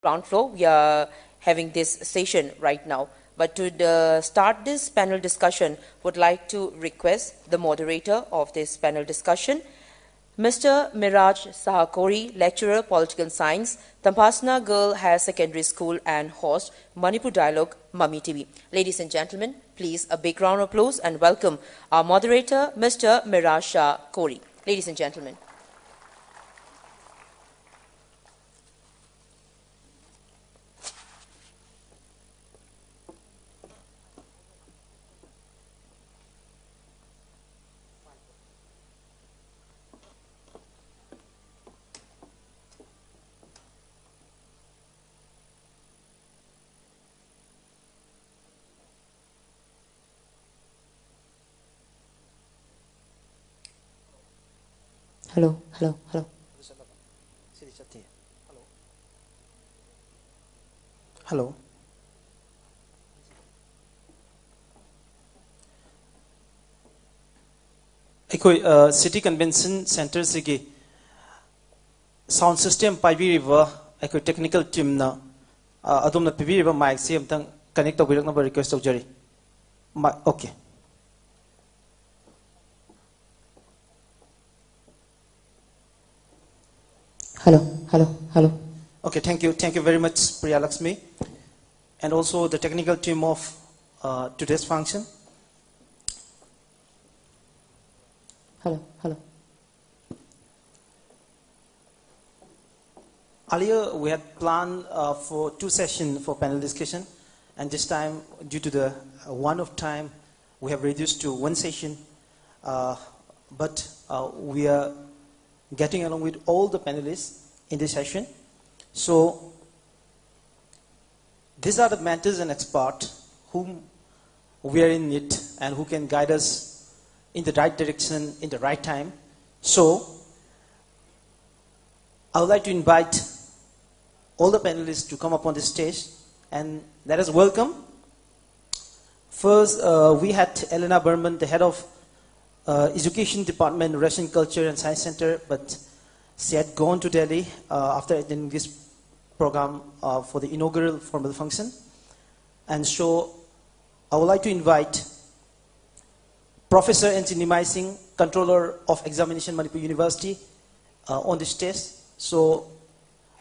ground floor. We are having this session right now. But to start this panel discussion, would like to request the moderator of this panel discussion, Mr. Miraj Sahakori, lecturer, political science, Tampasna Girl Higher Secondary School and host, Manipur Dialogue, Mummy TV. Ladies and gentlemen, please a big round of applause and welcome our moderator, Mr. Miraj Sahakori. Ladies and gentlemen. Hello. Hello. City Convention Center sigi sound system paibi river technical team na adumna paibi river mic si amtang connect to birak number request jari. Okay. Hello. Okay, thank you very much, Priya Lakshmi, and also the technical team of today's function. Hello. Earlier, we had planned for 2 sessions for panel discussion, and this time, due to the one-off time, we have reduced to 1 session. But we are getting along with all the panelists in this session. So, these are the mentors and experts whom we are in need and who can guide us in the right direction in the right time. So, I would like to invite all the panelists to come up on the stage and let us welcome. First, we had Elena Berman, the head of Education Department, Russian Culture and Science Center, but she had gone to Delhi after attending this program for the inaugural formal function. And so, I would like to invite Professor N.T. Nimai Singh, Controller of Examination, Manipur University, on the stage. So,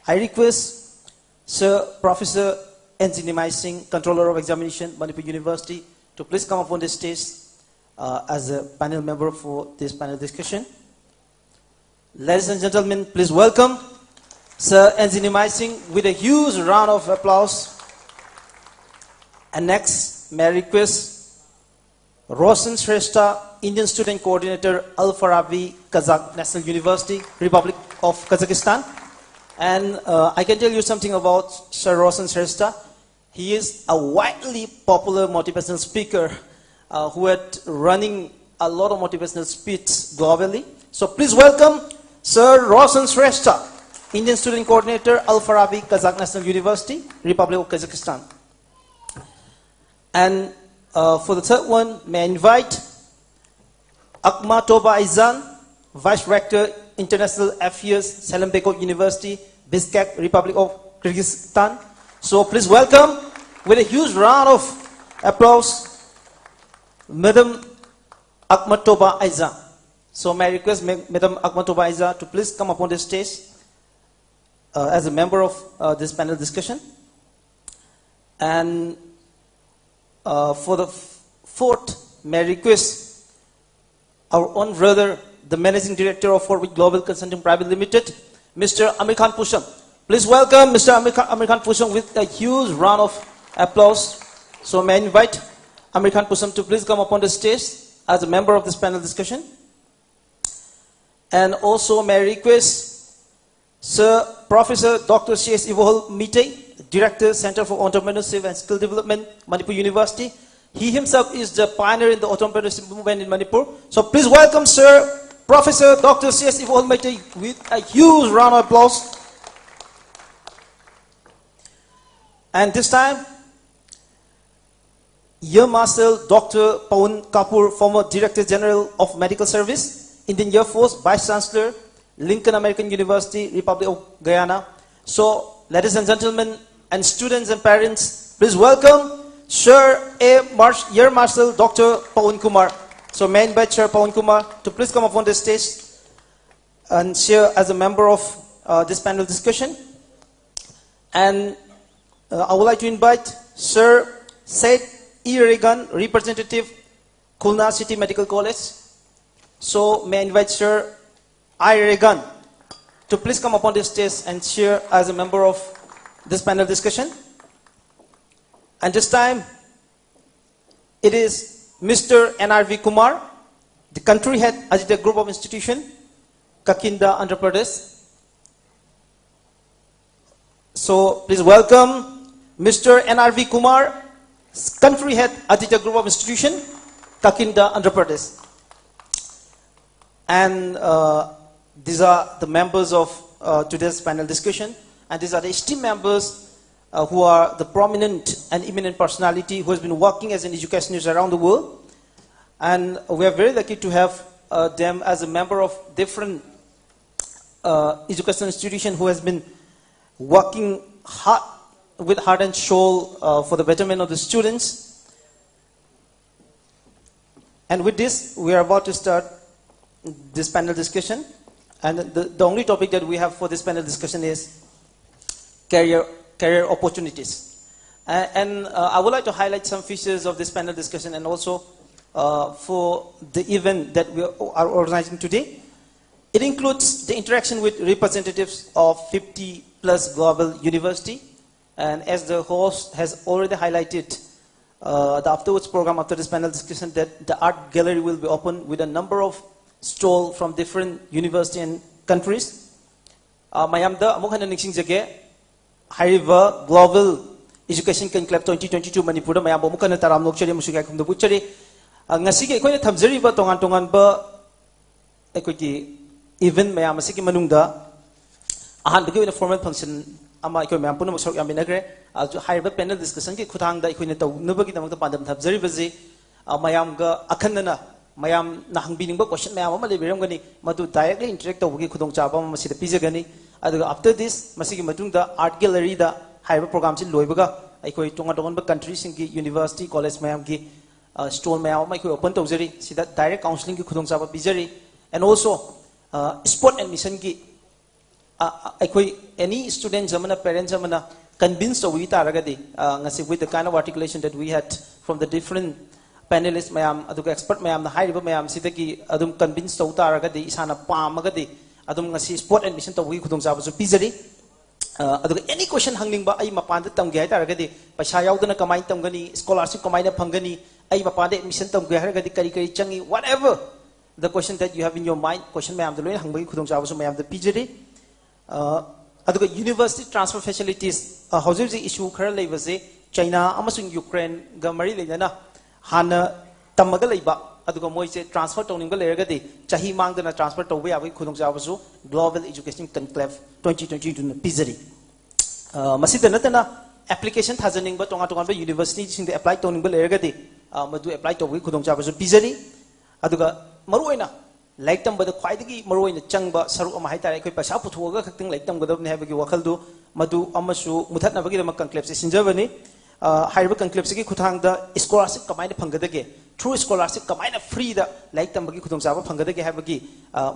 I request Sir Professor N.T. Nimai Singh, Controller of Examination, Manipur University, to please come up on the stage as a panel member for this panel discussion. Ladies and gentlemen, please welcome Sir N.T. Nimai Singh with a huge round of applause. And next, may I request Roshan Shrestha, Indian Student Coordinator, Al-Farabi, Kazakh National University, Republic of Kazakhstan. And I can tell you something about Sir Roshan Shrestha. He is a widely popular motivational speaker who had running a lot of motivational speeches globally. So please welcome Sir Roshan Shrestha, Indian Student Coordinator, Al-Farabi, Kazakh National University, Republic of Kazakhstan. And for the third one, may I invite Akma Toba Aizan, Vice Rector, International Affairs, Salimbic University, Bishkek, Republic of Kyrgyzstan. So please welcome, with a huge round of applause, Madam Akma Toba Aizan. So may I request Madam Akma Toba Aizan to please come up on the stage as a member of this panel discussion. And for the fourth, may I request our own brother, the Managing Director of Forward Global Consulting Private Limited, Mr. Amir Khan Pusham. Please welcome Mr. Amir Khan Pusham with a huge round of applause. So may I invite Amir Khan Pusham to please come up on the stage as a member of this panel discussion. And also may I request Sir Professor Dr. C.S. Ivohol Mite, Director, Center for Entrepreneurship and Skill Development, Manipur University. He himself is the pioneer in the entrepreneurship movement in Manipur. So please welcome Sir Professor Dr. C.S. Ivohol Mite with a huge round of applause. And this time, Young Marshal Dr. Pawan Kapoor, former Director General of Medical Service, Indian Air Force, Vice Chancellor, Lincoln American University, Republic of Guyana. So ladies and gentlemen, and students and parents, please welcome Sir Air Marshal Dr. Pawan Kumar. So may I invite Sir Pawan Kumar to please come up on the stage and share as a member of this panel discussion. And I would like to invite Sir Said E. Regan, representative, Khulna City Medical College. So may I invite Sir I. Regan to please come up on the stage and share as a member of this panel discussion. And this time, it is Mr. N.R.V. Kumar, the country head at the group of institution, Kakinda, Andhra Pradesh. So please welcome Mr. N.R.V. Kumar, country head at the group of institution, Kakinda, Andhra Pradesh. And these are the members of today's panel discussion, and these are the esteemed members who are the prominent and eminent personality who has been working as an educationist around the world. And we are very lucky to have them as a member of different educational institution who has been working hard, with heart and soul for the betterment of the students. And with this, we are about to start this panel discussion. And the only topic that we have for this panel discussion is career opportunities. And I would like to highlight some features of this panel discussion and also for the event that we are organizing today. It includes the interaction with representatives of 50 plus global university. And as the host has already highlighted, the afterwards program after this panel discussion, that the art gallery will be open with a number of stalls from different universities and countries. Mayamda amuk hana ningsing jage hariba global education conclave 2022 Manipur da mayam amuk hana taram nokchari musikai khumda buchari ngasi ge ekoi thamjari ba tongan ba ekoi ki event mayam asiki manungda ahan bagi na formal function ama ekoi mayam puna musok yaminagre hariba panel discussion ki khutang da ekoi na taw nubagi damak da pandam thamjari baji mayam ga akhanna mayam nahangbining question mayam ama lebiramgani madu directly interact tawgi khudong chaba masida pijagani aduga after this masigi matungda art gallery da haiba program si loibaga aikoi tonga ba country singi university college mayam gi stall mayam ama aikoi open tawjari sida direct counseling gi khudong chaba pijari. And also sport admission gi aikoi any student jamana parents jamana convinced tawi taragadi ngasi with the kind of articulation that we had from the different panelists mayam aduga expert mayam na hairiba mayam sidagi adum convince taw taragadi isana pamagadi adum ngasi sport admission tawi khudong chaba su pizari aduga any question hangning ba ai mapanda tamge hai taragadi paisa yaudana kamai tamgani scholarship kamai na phangani ai mapanda admission tamge haragadi kari changi whatever the question that you have in your mind question mayam da loina hangbagi khudong chaba su mayam da pizari aduga university transfer facilities housing issue khara leibase China amasung Ukraine ga mari leina Hana Tamagalaiba, Aduga Moise transfer to Ningalegadi, Chahi Mangana transfer to Wayawi Kudong Javasu, Global Education Conclave 2022 to Pizari. Masita Natana application Tazaning but Tonga University in the applied to Ningalegadi, Madu applied to Kudong Javasu Pizari, Aduga Maruena, like them by the Quaidigi, Maruena Changba, Saru Mahita, Pasaputuga, acting like them with Navigi Wakaldu, Madu Amasu, Mutatnavagama Conclaves in Germany. Higher conclave sigi khutang da scholarship kamaina phanggadage through scholarship kamaina free da like tambagi khutong chaba phanggadage habagi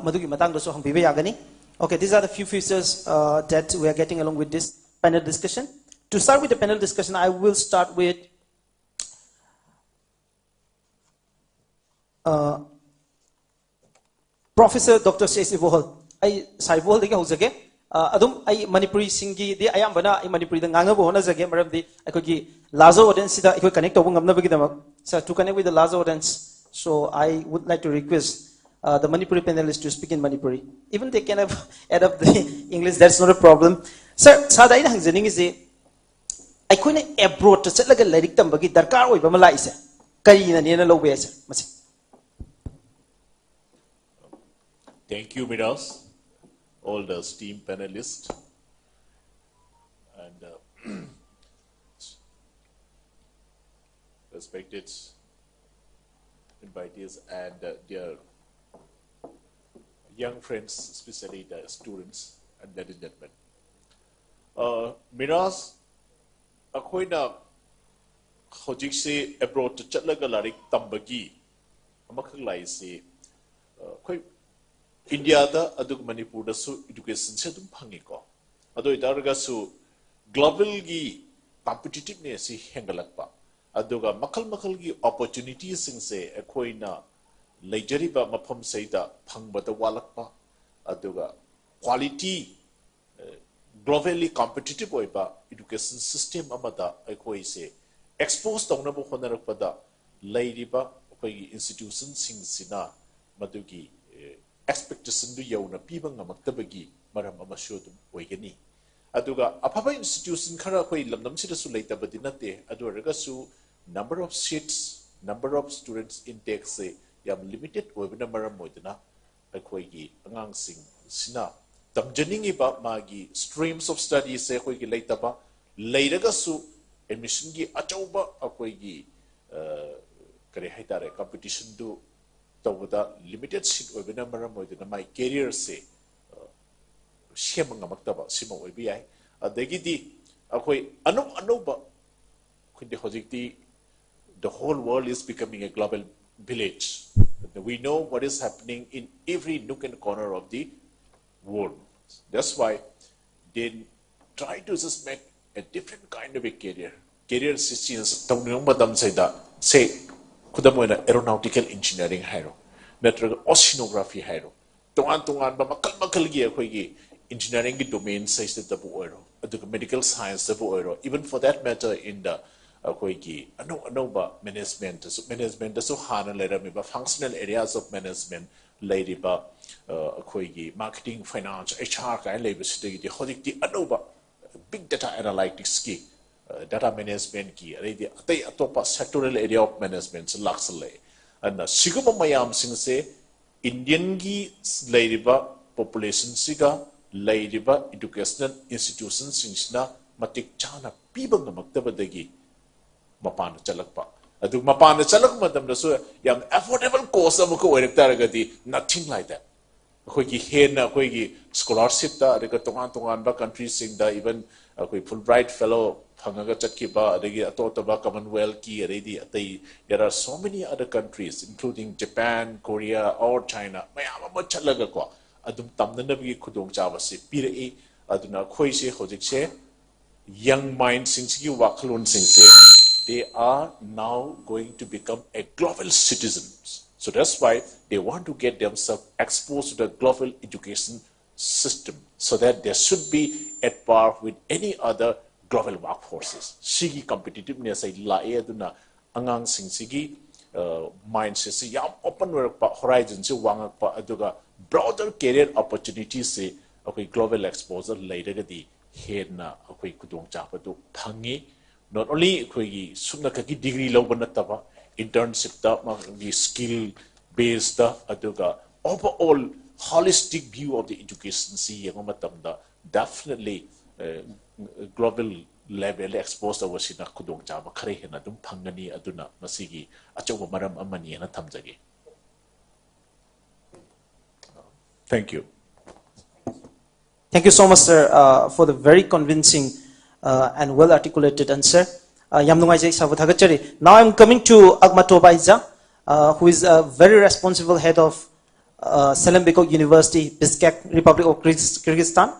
madugi matang da so hangbiba yagani. Okay, these are the few features that we are getting along with this panel discussion. To start with the panel discussion, I will start with Professor Dr. Sesi Bohol. I sai Bohol dege hojage adum ai Manipuri singi de ayambana ai Manipuri da nganga bo hona jage maram di akogi larger audience da ikoi connect tawung amna bagi damak. So to connect with the larger audience, so I would like to request the Manipuri panelists to speak in Manipuri. Even they can have add up the English, that's not a problem. Sir, sada ina hangjaning is ai koi ne abroad to chatlaga lyric tambagi darkar oi bama lai se kai na ne na lobe ase masi. Thank you, Midas. All the esteemed panelists and respected invitees and dear young friends, especially the students and ladies and gentlemen. Miras, ako'y na hojik se abroad to chatlaga larik tambagi, amakalai se, ako'y India da adug Manipur da su education se dum phangi ko. Ado idarga su global gi competitiveness si hengalakpa. Aduga makal gi opportunities sing se ako'y na leijariba mafam se da phangba da walakpa. Aduga quality globally competitive oiba education system amada ako'y se expose tawna bo honarakpada leiriba ako'y institution sing sina madugi expectation du yauna piba ngamaktabagi maram amasyo dum oigani. Aduga apaba institution khara ako'y lamdam sida su leitabadi nate aduraga su number of seats, number of students intake se yam limited oibna maram moidana ako'y gi angang sing sina tamjaning iba magi streams of studies se ako'y gi leitaba leiraga su admission gi achauba ako'y gi kare haitare competition du tawda limited seat oibna maram moidana my career se shemang maktaba sima oibi ai adagidi ako'y anuba kundi hojikti the whole world is becoming a global village. We know what is happening in every nook and corner of the world. That's why they try to just make a different kind of a career. Career systems tawning madam sayda say kudamoina aeronautical engineering hairo natraga oceanography hairo tungan ba makal gi ako'y gi engineering gi domain says that bu oiro aduga medical science bu oiro even for that matter in the ako'y gi ano ba management so hana lerami ba functional areas of management lady ba ako'y gi marketing finance HR kai labor stage di hojikti ano ba big data analytics ki data management ki already atay atopa sectoral area of management laksale and siguma mayam sing se Indian gi leriba population siga leriba educational institutions singsna matik chana piba ngamaktabadagi mapana chalakpa adu mapana chalak madamda so yam affordable course amako oiraktaragadi nothing like that akhoi gi hena akhoi gi scholarship ta adega tongan ba countries sing da even akhoi Fulbright fellow phangaga chatkiba adegi atotaba Commonwealth ki already atai there are so many other countries including Japan, Korea or China mayam ma chalaga ko adum tamnanabi khudong chawa se pirai aduna khoi se hojik se young minds sing gi waklon sing se they are now going to become a global citizens. So that's why they want to get themselves exposed to the global education system so that they should be at par with any other global workforces. Sigi competitiveness ay lae aduna angang sing sigi mindset si yam open work pa horizon si wangak pa aduga broader career opportunities se okay global exposure later di head na okay kudong chapa du phangi not only ako'y sumna kagi degree lawban na taba internship ta magi skill based ta aduga overall holistic view of the education si yang matamda definitely global level exposed to wasina kudong chaba khare hena dum phangani aduna masigi achoba maram amani na thamjage. Thank you. Thank you so much, sir, for the very convincing and well articulated answer. Now I'm coming to Agmato Baiza, who is a very responsible head of Salimbic University, Bishkek, Republic of Kyrgyzstan.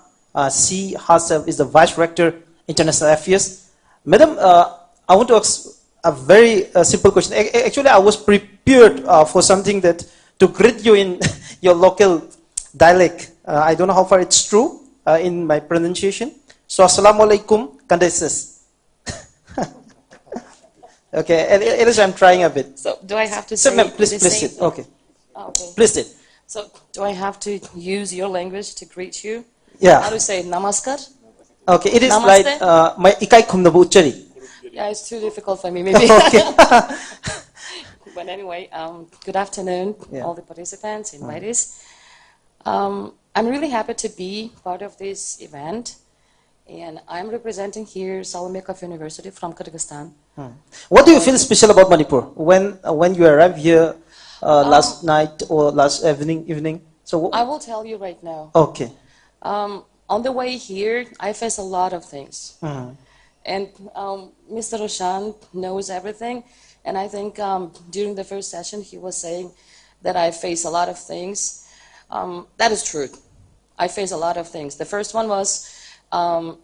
She herself is the Vice Rector, International Affairs. Madam, I want to ask a very simple question. Actually, I was prepared for something that to greet you in your local dialect. I don't know how far it's true in my pronunciation. So, Assalamu alaikum, Kandesis. Okay, at least I'm trying a bit. So, do I have to say? Please sit. Okay. Oh, okay. Please sit. So, do I have to use your language to greet you? Yeah. How do you say namaskar? Okay, it is Namaste? like my ikai khumnabu uchari. Yeah, it's too difficult for me, maybe. Okay. But anyway, good afternoon, all the participants, invitees. I'm really happy to be part of this event. And I'm representing here Salimbic University from Kyrgyzstan. What do you feel special about Manipur when you arrived here last night or last evening? So I will tell you right now. Okay. on the way here, I faced a lot of things. And Mr. Roshan knows everything. And I think during the first session, he was saying that I face a lot of things. That is true. I face a lot of things. The first one was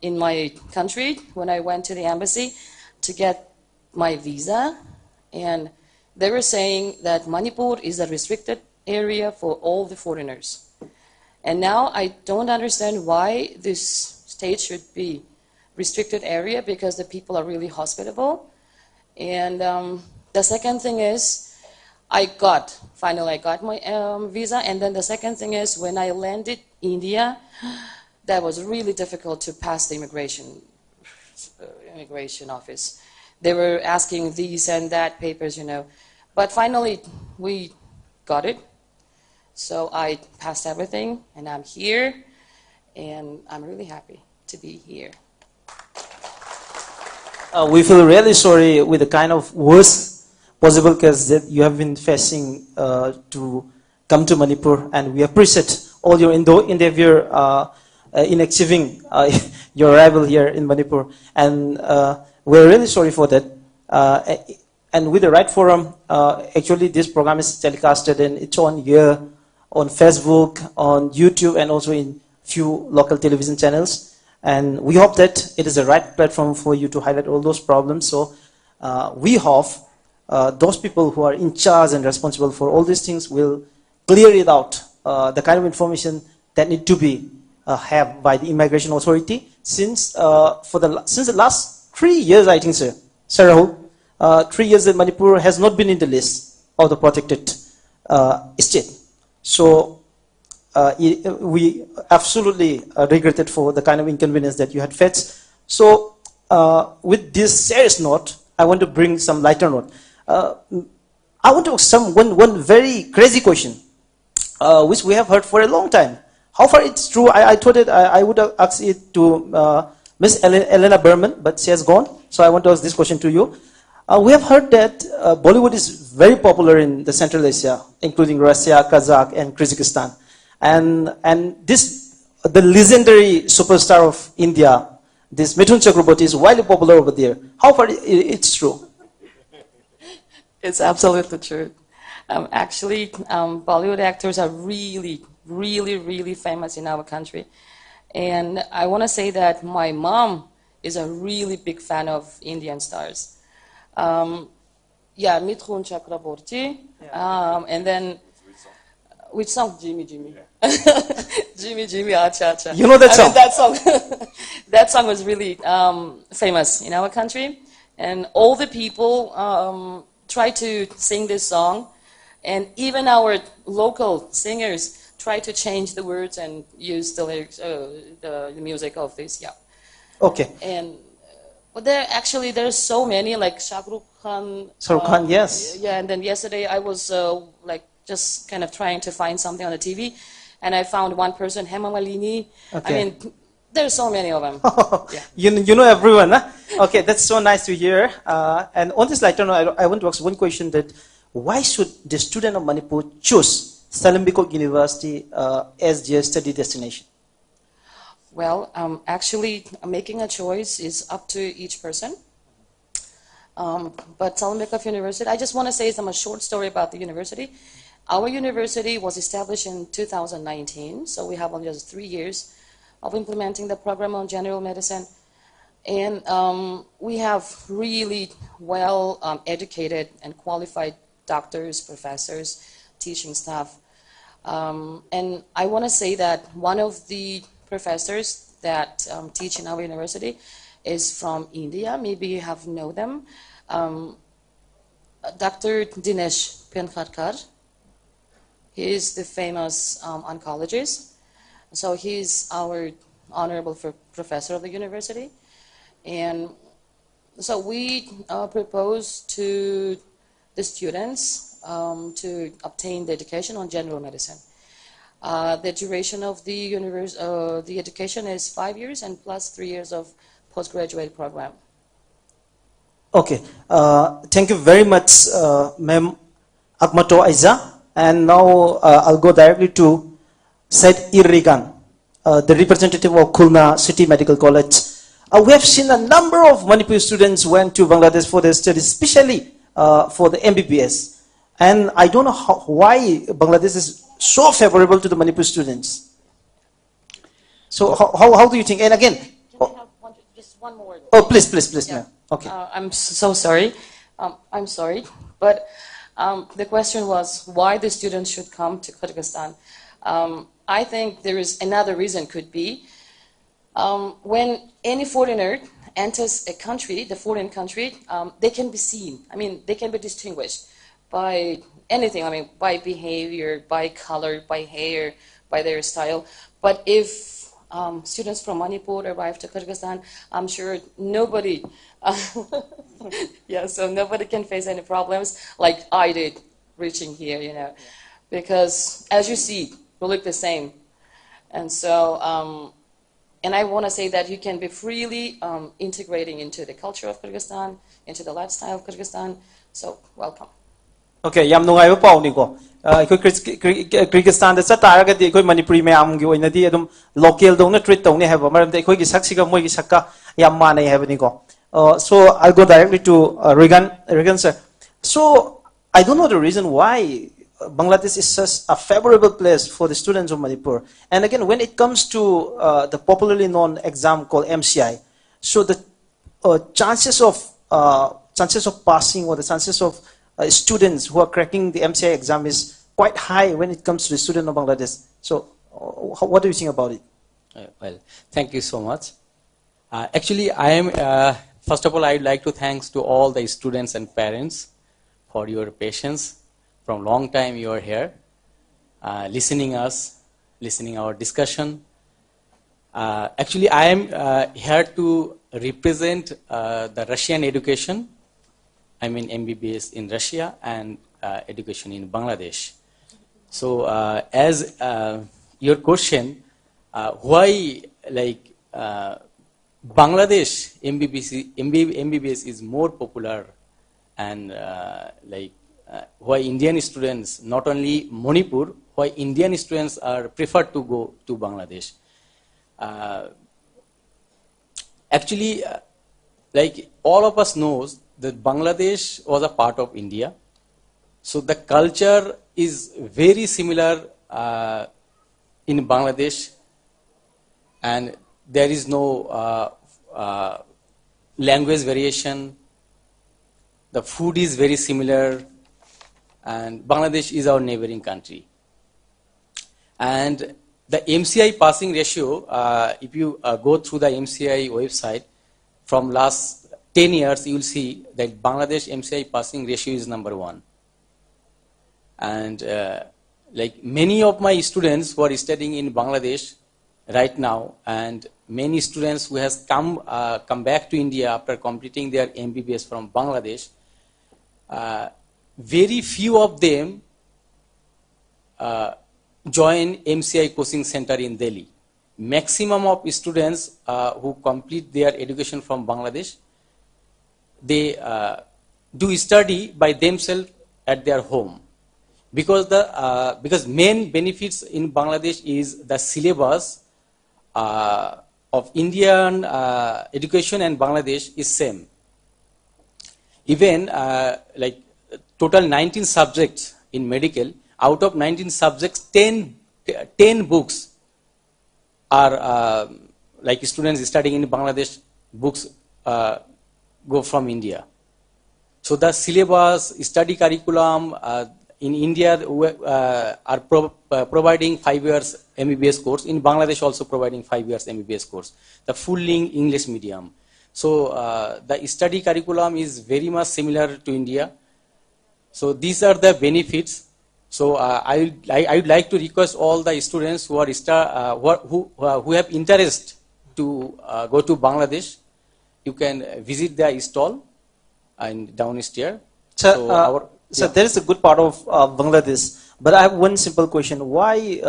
in my country, when I went to the embassy to get my visa. And they were saying that Manipur is a restricted area for all the foreigners. And now I don't understand why this state should be restricted area, because the people are really hospitable. And the second thing is, finally I got my visa. And then the second thing is, when I landed India, that was really difficult to pass the immigration office. They were asking these and that papers, you know. But finally, we got it. So I passed everything, and I'm here, and I'm really happy to be here. We feel really sorry with the kind of worst possible case that you have been facing to come to Manipur, and we appreciate all your endeavor in achieving your arrival here in Manipur, and we're really sorry for that. And with the right forum, actually this program is telecasted, and it's on here on Facebook, on YouTube, and also in few local television channels. And we hope that it is the right platform for you to highlight all those problems. So we hope those people who are in charge and responsible for all these things will clear it out, the kind of information that need to be have by the immigration authority. Since the last 3 years, I think, sir Rahul, 3 years that Manipur has not been in the list of the protected state. So we absolutely regretted for the kind of inconvenience that you had faced. So with this serious note, I want to bring some lighter note. I want to ask one very crazy question, which we have heard for a long time. How far it's true? I thought that I would have asked it to Miss Elena Berman, but she has gone. So I want to ask this question to you. We have heard that Bollywood is very popular in the Central Asia, including Russia, Kazakh, and Kyrgyzstan. And the legendary superstar of India, this Mithun Chakraborty, is widely popular over there. How far it's true? It's absolutely true. Actually, Bollywood actors are really, really, really famous in our country. And I want to say that my mom is a really big fan of Indian stars. Yeah, Mithun Chakraborty. And then, which song? Jimmy. Jimmy, acha, acha. You know that song? That song. That song was really famous in our country. And all the people try to sing this song. And even our local singers try to change the words and use the lyrics, the music of this, yeah. Okay. And but there's so many, like Shah Rukh Khan. Shah Rukh Khan, yes. Yeah, and then yesterday I was like just kind of trying to find something on the TV, and I found one person, Hema Malini. Okay. I mean, there's so many of them. Yeah. You know everyone, huh? Okay, that's so nice to hear. And on this lighter note, I want to ask one question: that why should the student of Manipur choose Salimbic University as their study destination? Well, actually, making a choice is up to each person. But Salimbic University, I just want to say some short story about the university. Our university was established in 2019, so we have only just 3 years of implementing the program on general medicine. And we have really well educated and qualified doctors, professors, teaching staff. And I want to say that one of the professors that teach in our university is from India. Maybe you have know them. Dr. Dinesh Penkarkar. He is the famous oncologist. So he's our honorable professor of the university. And so we propose to the students to obtain the education on general medicine. The duration of the education is 5 years and plus 3 years of postgraduate program. Okay, thank you very much, Ma'am Akmato Aiza. And now I'll go directly to Said Irrigan. the representative of Khulna City Medical College. We have seen a number of Manipuri students went to Bangladesh for their studies, especially for the MBBS. And I don't know why Bangladesh is so favorable to the Manipuri students. So how do you think? And again, Can I have just one more? oh, please, Yeah. ma'am. Okay. I'm so sorry. I'm sorry, but the question was why the students should come to Kyrgyzstan. I think there is another reason could be when any foreigner enters a country, the foreign country, they can be seen. I mean, they can be distinguished by anything. I mean, by behavior, by color, by hair, by their style. But if students from Manipur arrive to Kyrgyzstan, I'm sure nobody, so nobody can face any problems like I did reaching here, you know, because as you see, we look the same. And so, and I want to say that you can be freely integrating into the culture of Kyrgyzstan, into the lifestyle of Kyrgyzstan. So, welcome. Okay, yam nungai ba pau ni ko. Kyrgyzstan da chatara di koi Manipuri mayam gi oina di adum local dong na treat tong ni have maram de koi gi saksi ga moi gi sakka yam ma nei have ni ko. So I'll go directly to Regan sir. So I don't know the reason why Bangladesh is such a favorable place for the students of Manipur. And again, when it comes to the popularly known exam called MCI, so the chances of passing or the chances of students who are cracking the MCI exam is quite high when it comes to the student of Bangladesh. So what do you think about it? Well, thank you so much. Actually, I am, first of all, I would like to thanks to all the students and parents for your patience. From long time you are here, listening our discussion. Actually, I am here to represent the Russian education. I mean MBBS in Russia and education in Bangladesh. So, as your question, why like Bangladesh MBBS is more popular and like why Indian students, not only Manipur, why Indian students are preferred to go to Bangladesh. Actually, like all of us knows that Bangladesh was a part of India. So the culture is very similar in Bangladesh, and there is no language variation. The food is very similar, and Bangladesh is our neighboring country. And the MCI passing ratio, if you go through the MCI website, from last 10 years, you will see that Bangladesh MCI passing ratio is #1. And like many of my students who are studying in Bangladesh right now, and many students who has come back to India after completing their MBBS from Bangladesh, very few of them join MCI coaching center in Delhi. Maximum of students who complete their education from Bangladesh, they do study by themselves at their home, because main benefits in Bangladesh is the syllabus of Indian education and Bangladesh is same. Even like total 19 subjects in medical, out of 19 subjects, 10 books are like students studying in Bangladesh, books go from India. So the syllabus, study curriculum in India are providing 5 years MBBS course. In Bangladesh also providing 5 years MBBS course. The full English medium. So the study curriculum is very much similar to India. So these are the benefits. So I would like to request all the students who are who have interest to go to Bangladesh. You can visit the stall and downstairs. So there is a good part of Bangladesh, but I have one simple question. Why,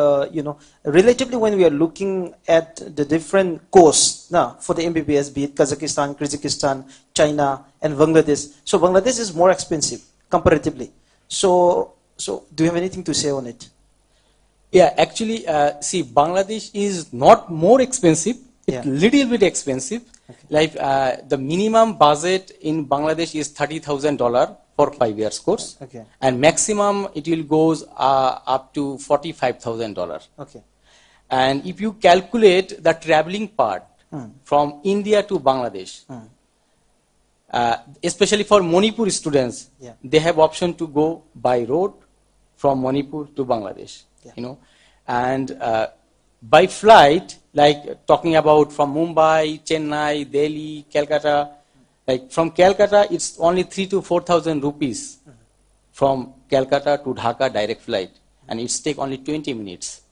relatively when we are looking at the different courses now for the MBBS, be it Kazakhstan, Kyrgyzstan, China, and Bangladesh, so Bangladesh is more expensive comparatively. So do you have anything to say on it? Yeah, actually, see, Bangladesh is not more expensive. It's Yeah. little bit expensive. Like the minimum budget in Bangladesh is $30,000 for 5 years course, Okay. and maximum it will goes up to $45,000. Okay. And if you calculate the traveling part from India to Bangladesh, especially for Manipur students, Yeah. they have option to go by road from Manipur to Bangladesh. Yeah. You know, and by flight, like talking about from Mumbai, Chennai, Delhi, Calcutta, like from Calcutta, it's only 3,000 to 4,000 rupees from Calcutta to Dhaka direct flight, and it's take only 20 minutes.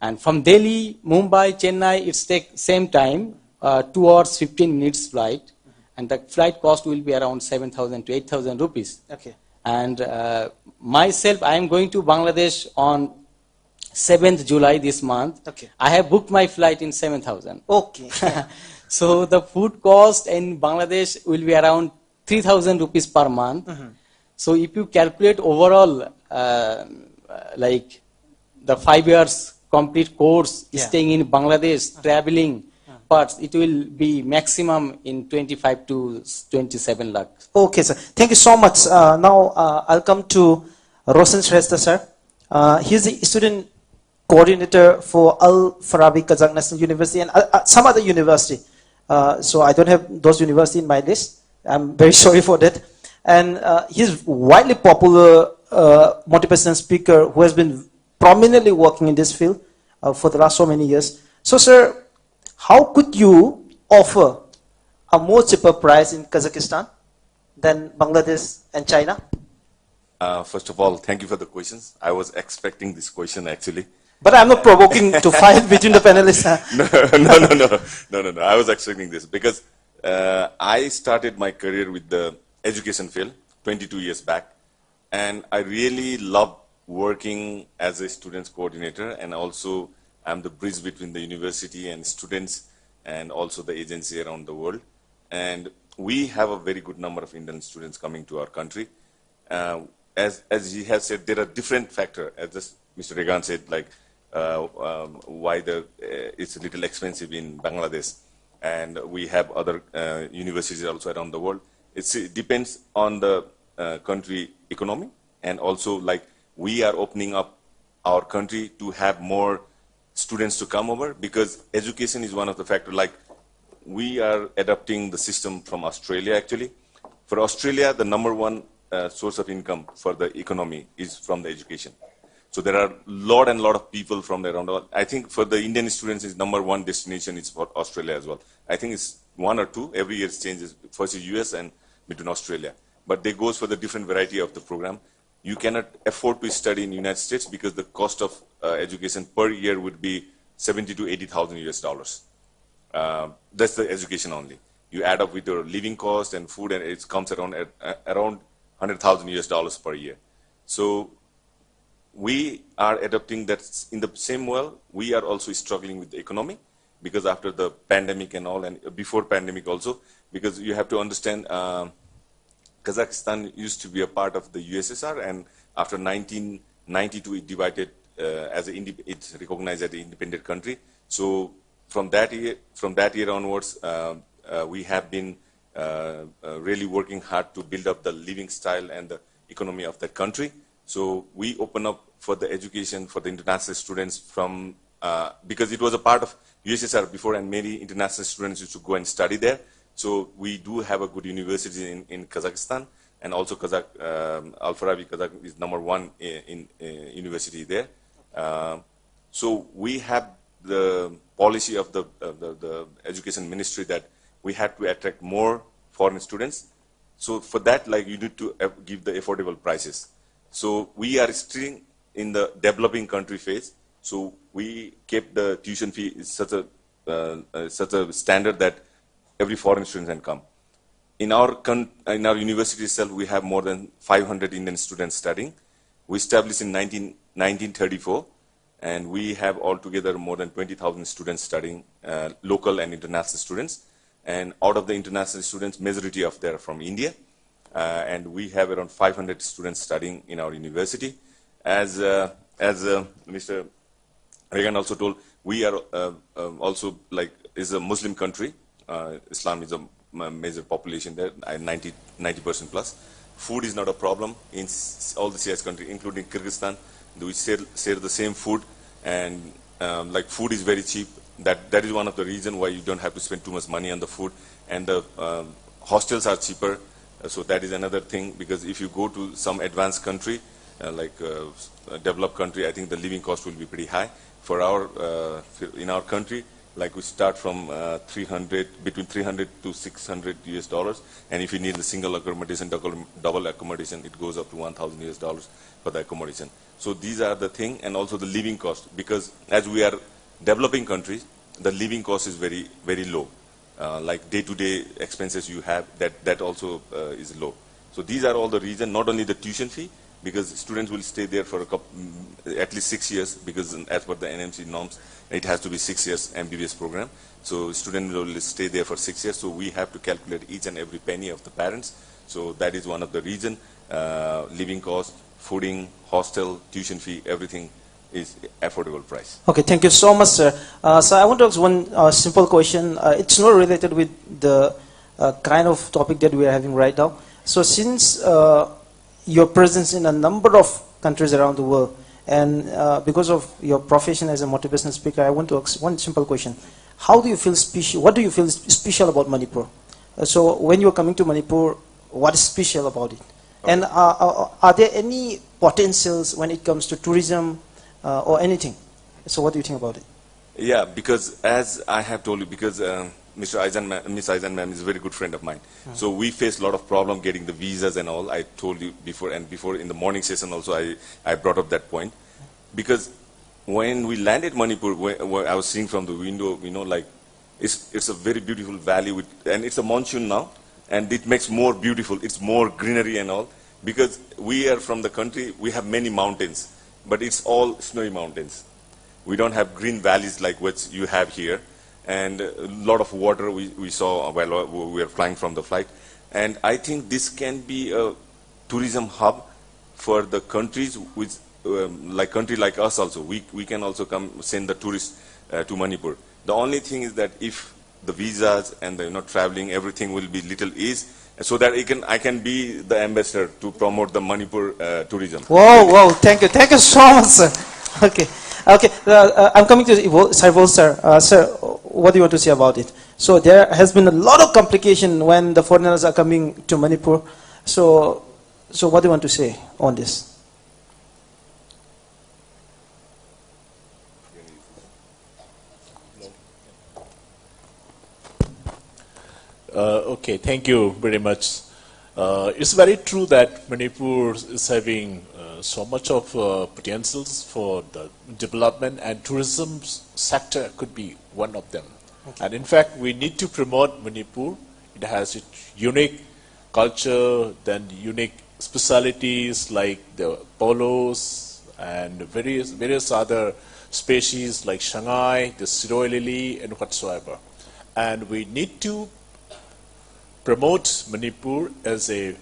And from Delhi, Mumbai, Chennai, it's take same time, 2 hours 15 minutes flight, and the flight cost will be around 7,000 to 8,000 rupees. Okay. And myself, I am going to Bangladesh on 7th July this month. Okay. I have booked my flight in 7,000. Okay. So the food cost in Bangladesh will be around 3,000 rupees per month. So if you calculate overall, like the 5 years complete course, Yeah. staying in Bangladesh, traveling parts, it will be maximum in 25 to 27 lakhs. Okay, sir. Thank you so much. Now I'll come to Rosen Shrestha, sir. He's the student coordinator for Al-Farabi Kazakh National University and some other university. So I don't have those universities in my list. I'm very sorry for that. And he's widely popular motivational speaker who has been prominently working in this field for the last so many years. So, sir, how could you offer a more cheaper price in Kazakhstan than Bangladesh and China? First of all, thank you for the questions. I was expecting this question actually. But I'm not provoking to fight between the panelists. No. I was expecting this because I started my career with the education field 22 years back, and I really love working as a students coordinator, and also I'm the bridge between the university and students and also the agency around the world. And we have a very good number of Indian students coming to our country. As he has said, there are different factors. As just Mr. Regan said, like why it's a little expensive in Bangladesh, and we have other universities also around the world. It depends on the country economy, and also like we are opening up our country to have more students to come over, because education is one of the factors. Like we are adapting the system from Australia actually. For Australia, the number one source of income for the economy is from the education. So there are lot of people from around the world. I think for the Indian students, is number one destination is for Australia as well. I think it's one or two. Every year it changes. First is US and between Australia. But they goes for the different variety of the program. You cannot afford to study in the United States because the cost of education per year would be 70 to 80,000 US dollars. That's the education only. You add up with your living cost and food, and it comes around 100,000 US dollars per year. So we are adapting that in the same way. We are also struggling with the economy, because after the pandemic and all, and before pandemic also, because you have to understand, Kazakhstan used to be a part of the USSR, and after 1992 it divided it's recognized as an independent country. So from that year onwards, we have been really working hard to build up the living style and the economy of that country. So we open up for the education for the international students from, because it was a part of USSR before, and many international students used to go and study there. So we do have a good university in Kazakhstan, and also Al-Farabi Kazakh is number one in university there. So we have the policy of the education ministry that we had to attract more foreign students. So for that, like, you need to give the affordable prices. So we are still in the developing country phase. So we kept the tuition fee such a standard that every foreign student can come. In our university itself, we have more than 500 Indian students studying. We established in 1934, and we have altogether more than 20,000 students studying, local and international students. And out of the international students, majority of them are from India. And we have around 500 students studying in our university. As as Mr. Reagan also told, we are also like is a Muslim country. Islam is a major population there, 90% plus. Food is not a problem in all the CIS countries, including Kyrgyzstan. We share the same food, and like food is very cheap. That is one of the reasons why you don't have to spend too much money on the food, and the hostels are cheaper. So that is another thing, because if you go to some advanced country, like a developed country, I think the living cost will be pretty high. For in our country, like we start from between 300 to 600 US dollars, and if you need the single accommodation, double accommodation, it goes up to 1,000 US dollars for the accommodation. So these are the thing, and also the living cost, because as we are developing countries, the living cost is very, very low. Like day-to-day expenses you have, that also is low. So these are all the reasons, not only the tuition fee, because students will stay there for at least 6 years, because as per the NMC norms, it has to be 6 years MBBS program. So students will stay there for 6 years. So we have to calculate each and every penny of the parents. So that is one of the reasons. Living cost, fooding, hostel, tuition fee, everything is affordable price. Okay, thank you so much, sir. So I want to ask one simple question. It's not related with the kind of topic that we are having right now. So since your presence in a number of countries around the world, and because of your profession as a motivational speaker, I want to ask one simple question. How do you feel special? What do you feel special about Manipur? So when you're coming to Manipur, what is special about it? Okay. And are there any potentials when it comes to tourism or anything? So what do you think about it? Yeah, because as I have told you, because Miss Aizan ma'am is a very good friend of mine. So we face a lot of problem getting the visas and all. I told you before, and before in the morning session also I brought up that point. Because when we landed Manipur, where I was seeing from the window, you know, like it's a very beautiful valley, and it's a monsoon now, and it makes more beautiful. It's more greenery and all. Because we are from the country, we have many mountains, but it's all snowy mountains. We don't have green valleys like what you have here. And a lot of water we saw while we were flying from the flight. And I think this can be a tourism hub for the countries with, country like us also. We can also come send the tourists to Manipur. The only thing is that if the visas and the traveling, everything will be little ease, so that I can be the ambassador to promote the Manipur tourism. Whoa, thank you so much, sir. Okay, I'm coming to Sarvol, sir. Sir, what do you want to say about it? So there has been a lot of complication when the foreigners are coming to Manipur. So what do you want to say on this? Okay, thank you very much. It's very true that Manipur is having so much of potentials for the development, and tourism sector could be one of them. Okay. And in fact, we need to promote Manipur. It has its unique culture, then unique specialities like the polos and various other species like Shanghai, the Siroi lily, and whatsoever. And we need to promote Manipur as a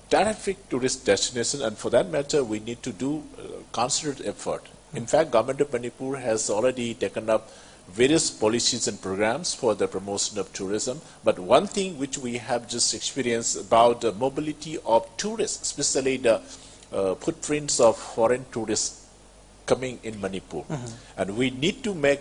terrific tourist destination, and for that matter, we need to do concerted effort. In fact, Government of Manipur has already taken up various policies and programs for the promotion of tourism. But one thing which we have just experienced about the mobility of tourists, especially the footprints of foreign tourists coming in Manipur. And we need to make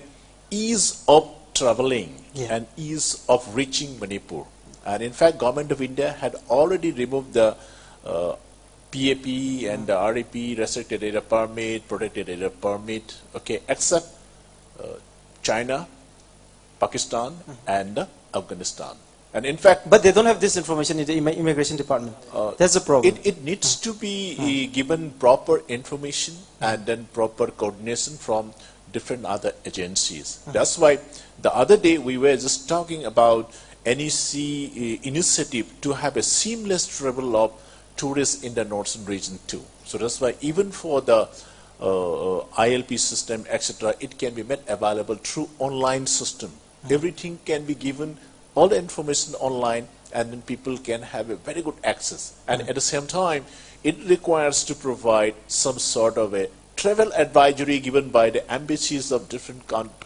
ease of traveling and ease of reaching Manipur. And in fact, Government of India had already removed the PAP and the REP, restricted area permit, protected area permit, okay, except China, Pakistan, and Afghanistan. And in fact, but they don't have this information in the immigration department. That's the problem. It needs to be given proper information and then proper coordination from different other agencies. That's why the other day we were just talking about NEC initiative to have a seamless travel of tourists in the northern region too. So that's why even for the ILP system, etc., it can be made available through online system. Everything can be given, all the information online, and then people can have a very good access. And at the same time, it requires to provide some sort of a travel advisory given by the embassies of different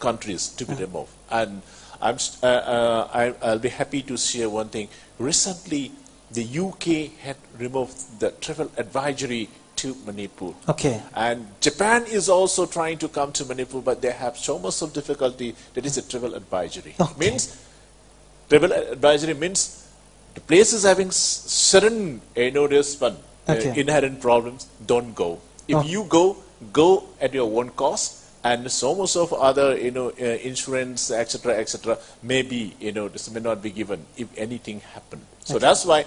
countries to be removed. And I'll be happy to share one thing. Recently, the UK had removed the travel advisory to Manipur. Okay. And Japan is also trying to come to Manipur, but they have so much of difficulty. That is a travel advisory. Okay. Travel advisory means the place is having certain inherent problems. Don't go. If you go at your own cost. And so much of other, insurance, etc., maybe, this may not be given if anything happen. So that's why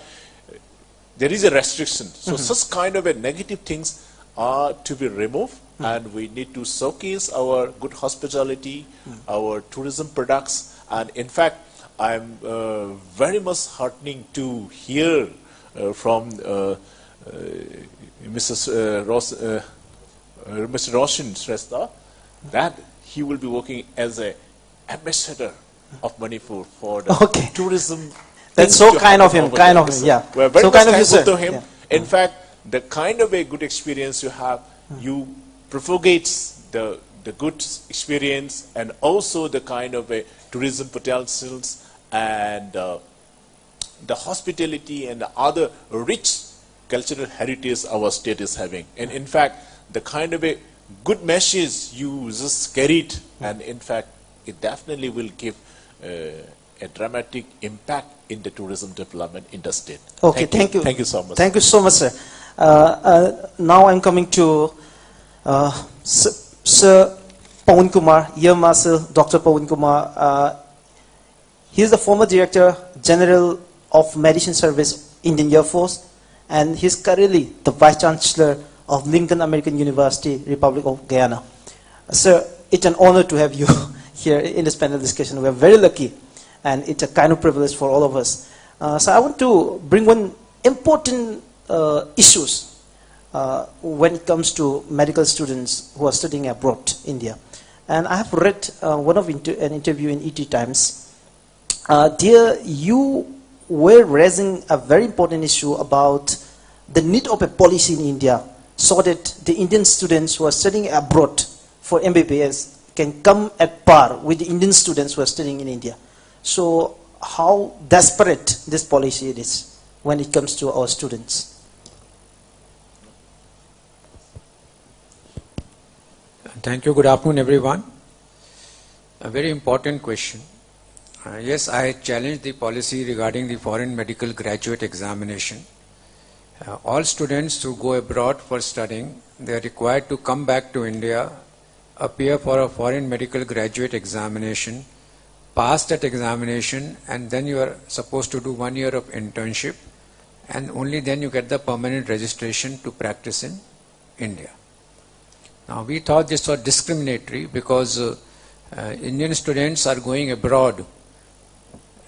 there is a restriction. So such kind of a negative things are to be removed, and we need to showcase our good hospitality, our tourism products, and in fact, I'm very much heartening to hear from Mr. Roshan Shrestha that he will be working as an ambassador of Manipur for the tourism. That's so kind of him, yeah. We're very so much kind thankful of to him. Yeah. In fact, the kind of a good experience you have, you propagates the good experience and also the kind of a tourism potentials and the hospitality and the other rich cultural heritage our state is having. And in fact, the kind of a good message you just carried, and in fact, it definitely will give a dramatic impact in the tourism development in the state. Okay, thank you. Thank you so much. Thank you so much, sir. Now I'm coming to Sir Pawan Kumar, Year Marshal Dr. Pawan Kumar. He is the former Director General of Medicine Service, Indian Air Force, and he's currently the Vice Chancellor of Lincoln American University, Republic of Guyana. Sir, it's an honor to have you here in this panel discussion. We are very lucky, and it's a kind of privilege for all of us. So I want to bring one important issues when it comes to medical students who are studying abroad, India. And I have read one of an interview in ET Times. Dear, you were raising a very important issue about the need of a policy in India so that the Indian students who are studying abroad for MBBS can come at par with the Indian students who are studying in India. So how desperate this policy is when it comes to our students? Thank you. Good afternoon, everyone. A very important question. Yes, I challenged the policy regarding the foreign medical graduate examination. All students who go abroad for studying, they are required to come back to India, appear for a foreign medical graduate examination, pass that examination, and then you are supposed to do 1 year of internship, and only then you get the permanent registration to practice in India. Now we thought this was discriminatory because Indian students are going abroad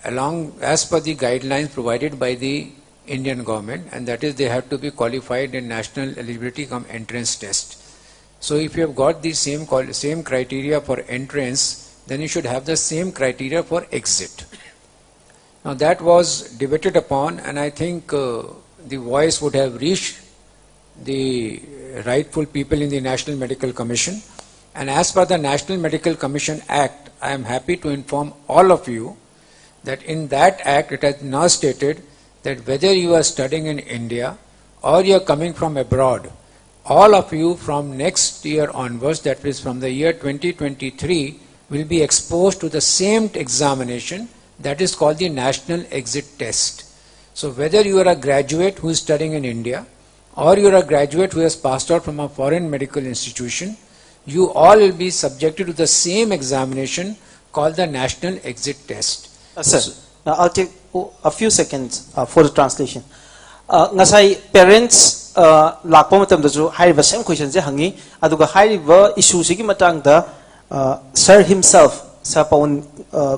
as per the guidelines provided by the Indian government, and that is they have to be qualified in national eligibility cum entrance test. So if you have got the same criteria for entrance, then you should have the same criteria for exit. Now that was debated upon, and I think the voice would have reached the rightful people in the National Medical Commission. And as per the National Medical Commission Act, I am happy to inform all of you that in that act it has now stated that whether you are studying in India or you are coming from abroad, all of you from next year onwards, that is from the year 2023, will be exposed to the same examination that is called the National Exit Test. So whether you are a graduate who is studying in India or you are a graduate who has passed out from a foreign medical institution, you all will be subjected to the same examination called the National Exit Test. Sir, now I'll take a few seconds for the translation. Ngasai parents lakpa matam dazu hariba same question je hangi aduga hariba issue sigi matang da sir himself, Sir Pawan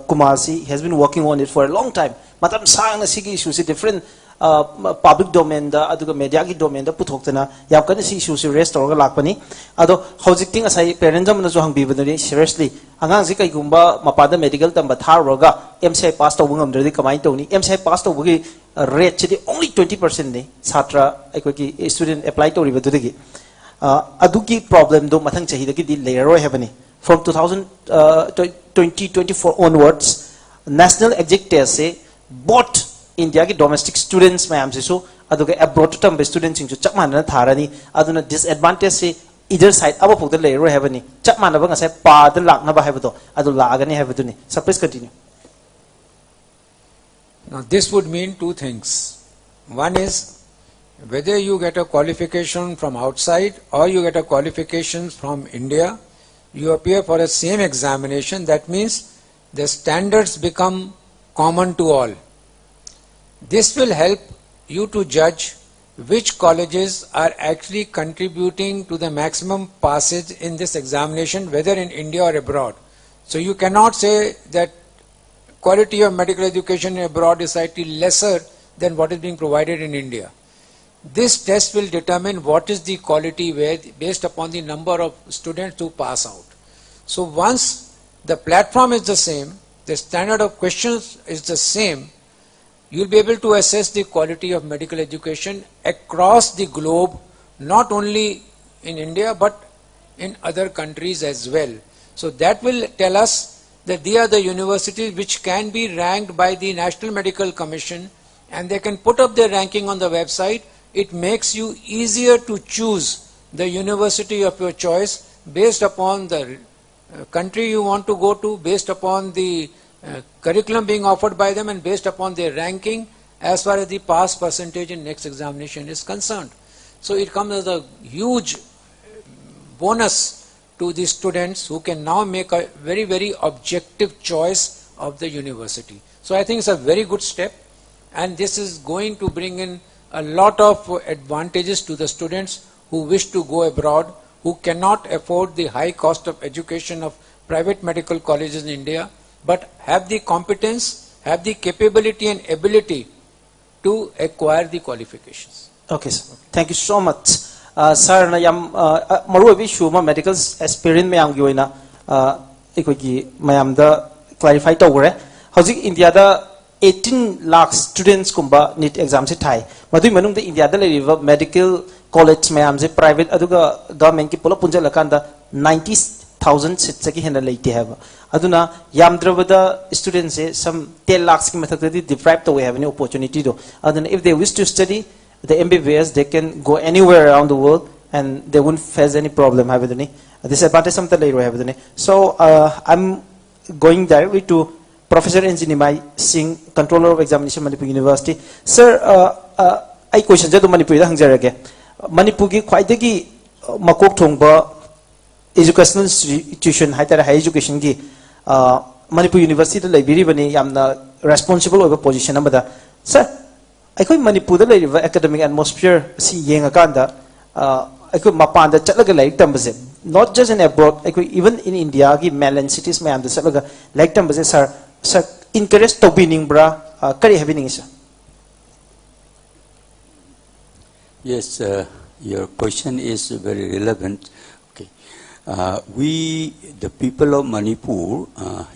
Kumar, has been working on it for a long time. Matam sang na sigi issue si different public domain da aduga media ki domain da puthokna yam kan si issue si raise torga lakpani ado hojikting asai parents am na jo hang bibadari seriously angang si kai gumba mapada medical tamba tharoga MCI pass to bungam dri kamai to ni MCI pass to bugi rate chi only 20% ni satra ekoi ki student apply to ribadudigi aduki problem do mathang chahi da ki di layer habani from 2024 onwards national exit test se both India ki domestic students mayam se so aduga abroad tam students sing chak manana tharani aduna disadvantage se either side aba phok da layer habani chak manaba nga sai pa da lak na ba habado adu lagani habaduni. So please continue. Now this would mean two things. One is whether you get a qualification from outside or you get a qualification from India, you appear for the same examination. That means the standards become common to all. This will help you to judge which colleges are actually contributing to the maximum passage in this examination, whether in India or abroad. So you cannot say that quality of medical education abroad is slightly lesser than what is being provided in India. This test will determine what is the quality based upon the number of students who pass out. So once the platform is the same, the standard of questions is the same, you will be able to assess the quality of medical education across the globe, not only in India but in other countries as well. So that will tell us that they are the universities which can be ranked by the National Medical Commission, and they can put up their ranking on the website. It makes you easier to choose the university of your choice based upon the country you want to go to, based upon the curriculum being offered by them, and based upon their ranking as far as the pass percentage in next examination is concerned. So it comes as a huge bonus to the students who can now make a very, very objective choice of the university. So I think it's a very good step, and this is going to bring in a lot of advantages to the students who wish to go abroad, who cannot afford the high cost of education of private medical colleges in India, but have the competence, have the capability and ability to acquire the qualifications. Okay, sir. Thank you so much. Sir, na yam maru abi shuma medical aspirant mayam gi oina ekoi mayam da clarify tawre. Hojik India da 18 lakh students kumba NEET exam se thai. Madui manung da India da le medical college mayam se private aduga government ki pula punja lakanda 90,000 seats ki hena leite have. Aduna yamdravada students se some 10 lakhs ki mathak da deprived to have any opportunity do. Aduna if they wish to study the MBBS, they can go anywhere around the world and they won't face any problem. Disadvantage something later. So I'm going directly to Professor Engineer Singh, Controller of Examination, Manipur University. Sir, I question to Manipur. Manipur ki khwaidagi makok thongba educational institution, higher education ki Manipur University library bani yamna responsible over position amada. Sir, I could Manipur academic atmosphere see yang akanda. I could mapanda chatlaga like tambase. Not just in abroad, I could even in India, give mainland cities may am the salaga like tambase sir interest to bining bra kari having sir. Yes, your question is very relevant. Okay, we the people of Manipur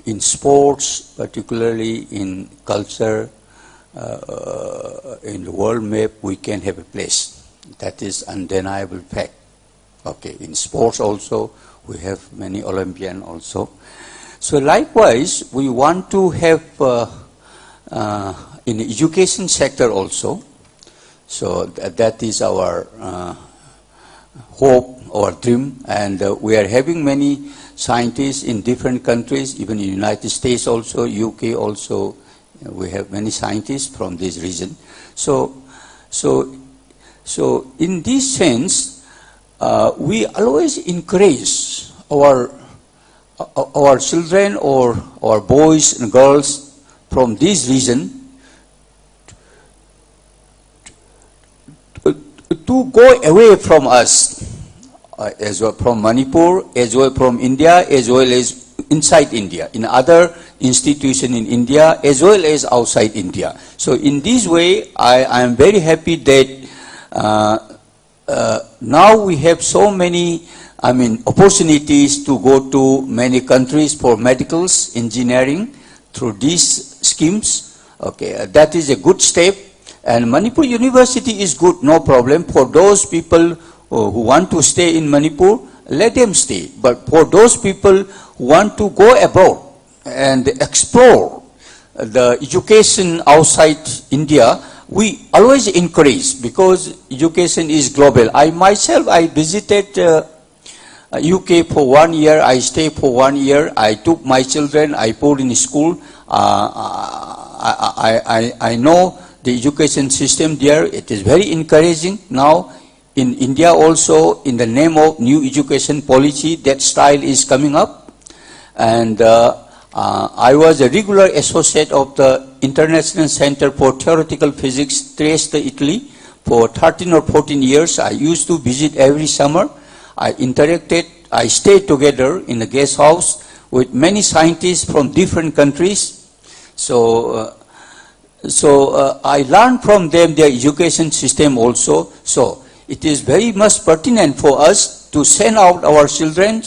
in sports, particularly in culture. In the world map, we can have a place. That is undeniable fact. Okay, in sports also, we have many Olympians also. So likewise, we want to have in the education sector also. So that is our hope, our dream, and we are having many scientists in different countries, even in the United States also, UK also. We have many scientists from this region. So in this sense, we always encourage our children or our boys and girls from this region to go away from us, as well from Manipur, as well from India, as well as inside India, in other institution in India as well as outside India. So in this way, I am very happy that now we have so many opportunities to go to many countries for medicals, engineering through these schemes. Okay, that is a good step, and Manipur University is good, no problem for those people who want to stay in Manipur, let them stay. But for those people who want to go abroad and explore the education outside India, we always encourage, because education is global. I myself, I visited UK for 1 year, I stayed for 1 year, I took my children, I put in school. I know the education system there, it is very encouraging. Now, in India also, in the name of new education policy, that style is coming up. And I was a regular associate of the International Center for Theoretical Physics, Trieste, Italy, for 13 or 14 years. I used to visit every summer. I interacted, I stayed together in a guest house with many scientists from different countries. So I learned from them their education system also. So it is very much pertinent for us to send out our children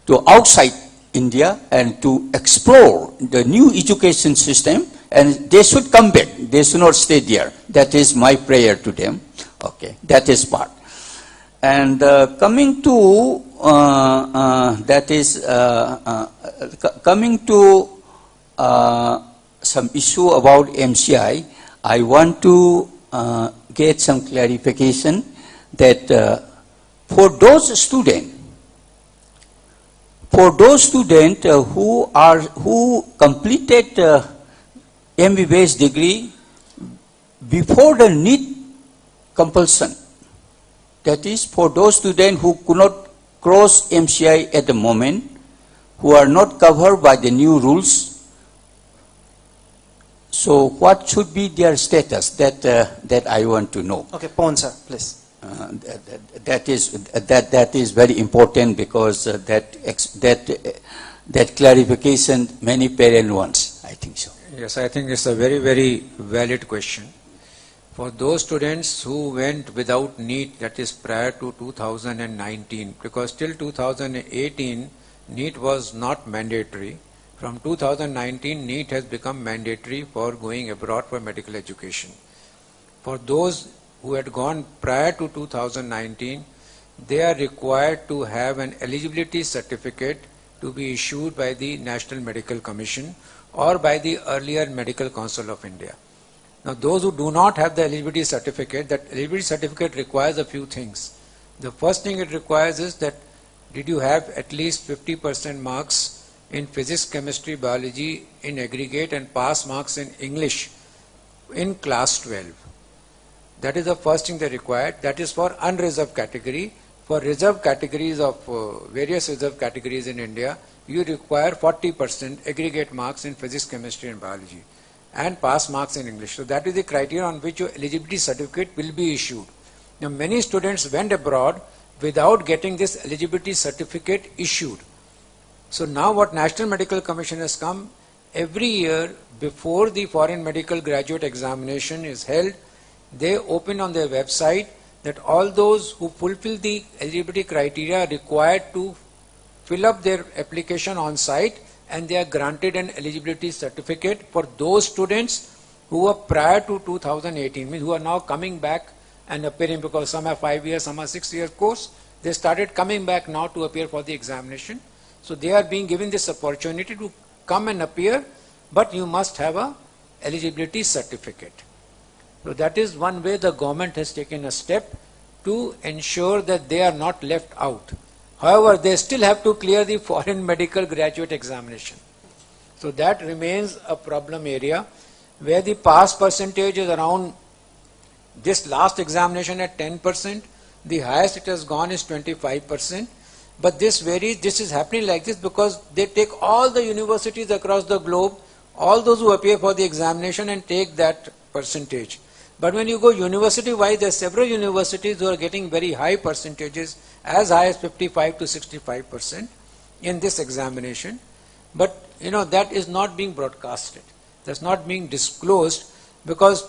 to outside India and to explore the new education system, and they should come back. They should not stay there. That is my prayer to them. Okay, that is part. And coming to some issue about MCI, I want to get some clarification that for those students who completed MBBS degree before the NEET compulsion, that is, for those students who could not cross MCI at the moment, who are not covered by the new rules, so what should be their status? That I want to know. Okay, Pawan sir, please. That is very important, because that clarification many parents want. I think so. Yes, I think it's a very, very valid question. For those students who went without NEET, that is prior to 2019, because till 2018 NEET was not mandatory. From 2019, NEET has become mandatory for going abroad for medical education. For those who had gone prior to 2019, they are required to have an eligibility certificate to be issued by the National Medical Commission or by the earlier Medical Council of India. Now, those who do not have the eligibility certificate, that eligibility certificate requires a few things. The first thing it requires is that did you have at least 50% marks in physics, chemistry, biology in aggregate, and pass marks in English in class 12. That is the first thing they required. That is for unreserved category. For reserved categories of various reserved categories in India, you require 40% aggregate marks in physics, chemistry, and biology, and pass marks in English. So that is the criteria on which your eligibility certificate will be issued. Now, many students went abroad without getting this eligibility certificate issued. So now what National Medical Commission has come, every year before the foreign medical graduate examination is held, they open on their website that all those who fulfill the eligibility criteria are required to fill up their application on site, and they are granted an eligibility certificate for those students who were prior to 2018, means who are now coming back and appearing, because some have 5 years, some are 6 years course. They started coming back now to appear for the examination. So they are being given this opportunity to come and appear, but you must have a eligibility certificate. So that is one way the government has taken a step to ensure that they are not left out. However, they still have to clear the foreign medical graduate examination. So that remains a problem area, where the pass percentage is around this last examination at 10%. The highest it has gone is 25%. But this varies. This is happening like this because they take all the universities across the globe, all those who appear for the examination, and take that percentage. But when you go university-wise, there are several universities who are getting very high percentages, as high as 55 to 65% in this examination. But that is not being broadcasted. That's not being disclosed, because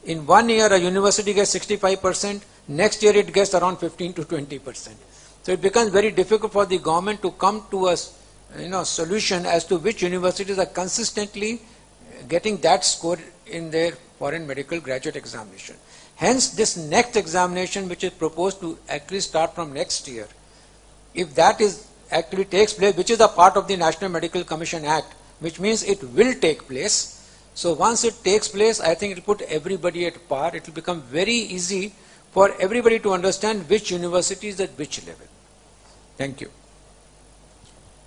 in 1 year a university gets 65%, next year it gets around 15 to 20%. So it becomes very difficult for the government to come to a solution as to which universities are consistently getting that score in their foreign medical graduate examination. Hence, this next examination, which is proposed to actually start from next year, if that is actually takes place, which is a part of the National Medical Commission Act, which means it will take place. So once it takes place, I think it will put everybody at par. It will become very easy for everybody to understand which university is at which level. Thank you.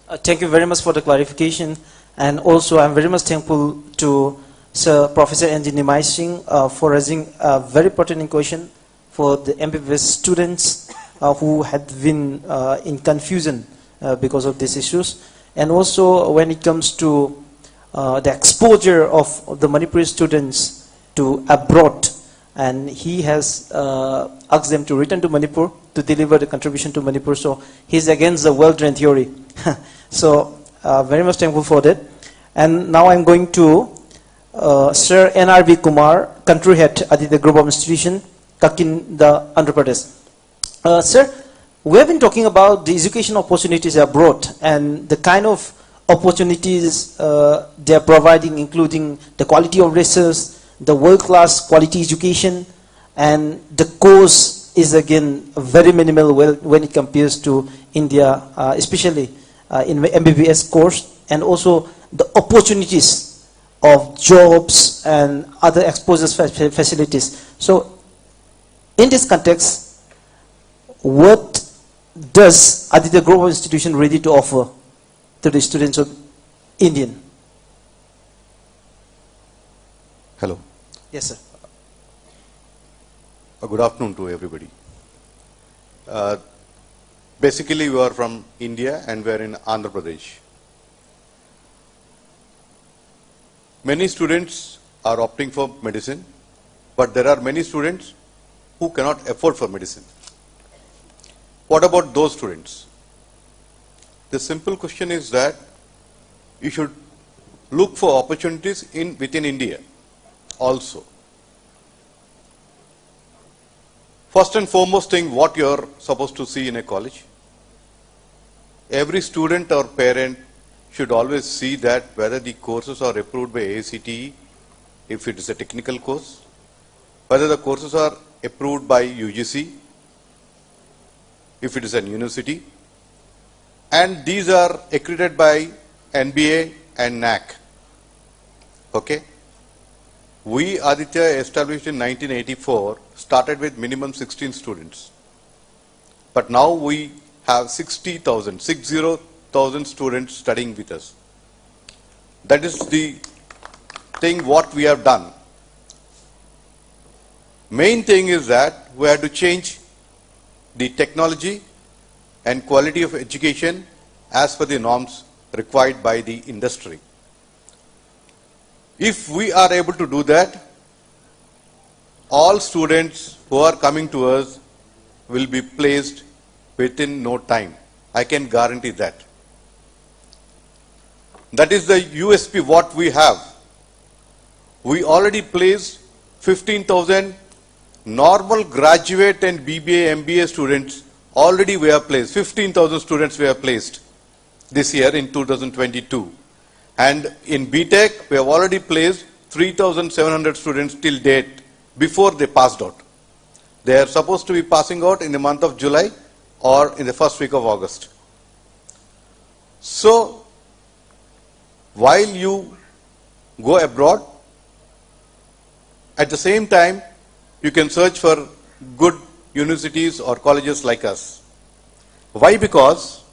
Thank you very much for the clarification. And also, I'm very much thankful to Sir Professor N.G. Nimai Singh for raising a very pertinent question for the MBBS students who had been in confusion because of these issues. And also, when it comes to the exposure of the Manipuri students to abroad, and he has asked them to return to Manipur to deliver the contribution to Manipur. So he's against the well-trained theory. So very much thankful for that. And now I'm going to Sir N.R.B. Kumar, country head at the Group of Institution, Kakinda, Andhra Pradesh. Sir, we have been talking about the education opportunities abroad and the kind of opportunities they are providing, including the quality of research, the world-class quality education, and the course is again very minimal when it compares to India, especially in MBBS course, and also the opportunities of jobs and other exposure facilities. So in this context, what does Aditya Global Institution ready to offer to the students of Indian? Hello. Yes, sir. Good afternoon to everybody. Basically, we are from India and we are in Andhra Pradesh. Many students are opting for medicine, but there are many students who cannot afford for medicine. What about those students? The simple question is that you should look for opportunities within India also. First and foremost thing, what you are supposed to see in a college. Every student or parent should always see that whether the courses are approved by AICTE, if it is a technical course, whether the courses are approved by UGC, if it is an university, and these are accredited by NBA and NAC. Okay? We, Aditya, established in 1984, started with minimum 16 students. But now we have 60,000 students studying with us. That is the thing what we have done. Main thing is that we have to change the technology and quality of education as per the norms required by the industry. If we are able to do that, all students who are coming to us will be placed within no time. I can guarantee that. That is the USP what we have. We already placed 15,000 normal graduate and BBA, MBA students. Already we have placed 15,000 students we have placed this year in 2022. And in BTech, we have already placed 3,700 students till date before they passed out. They are supposed to be passing out in the month of July or in the first week of August. So, while you go abroad, at the same time, you can search for good universities or colleges like us. Why? Because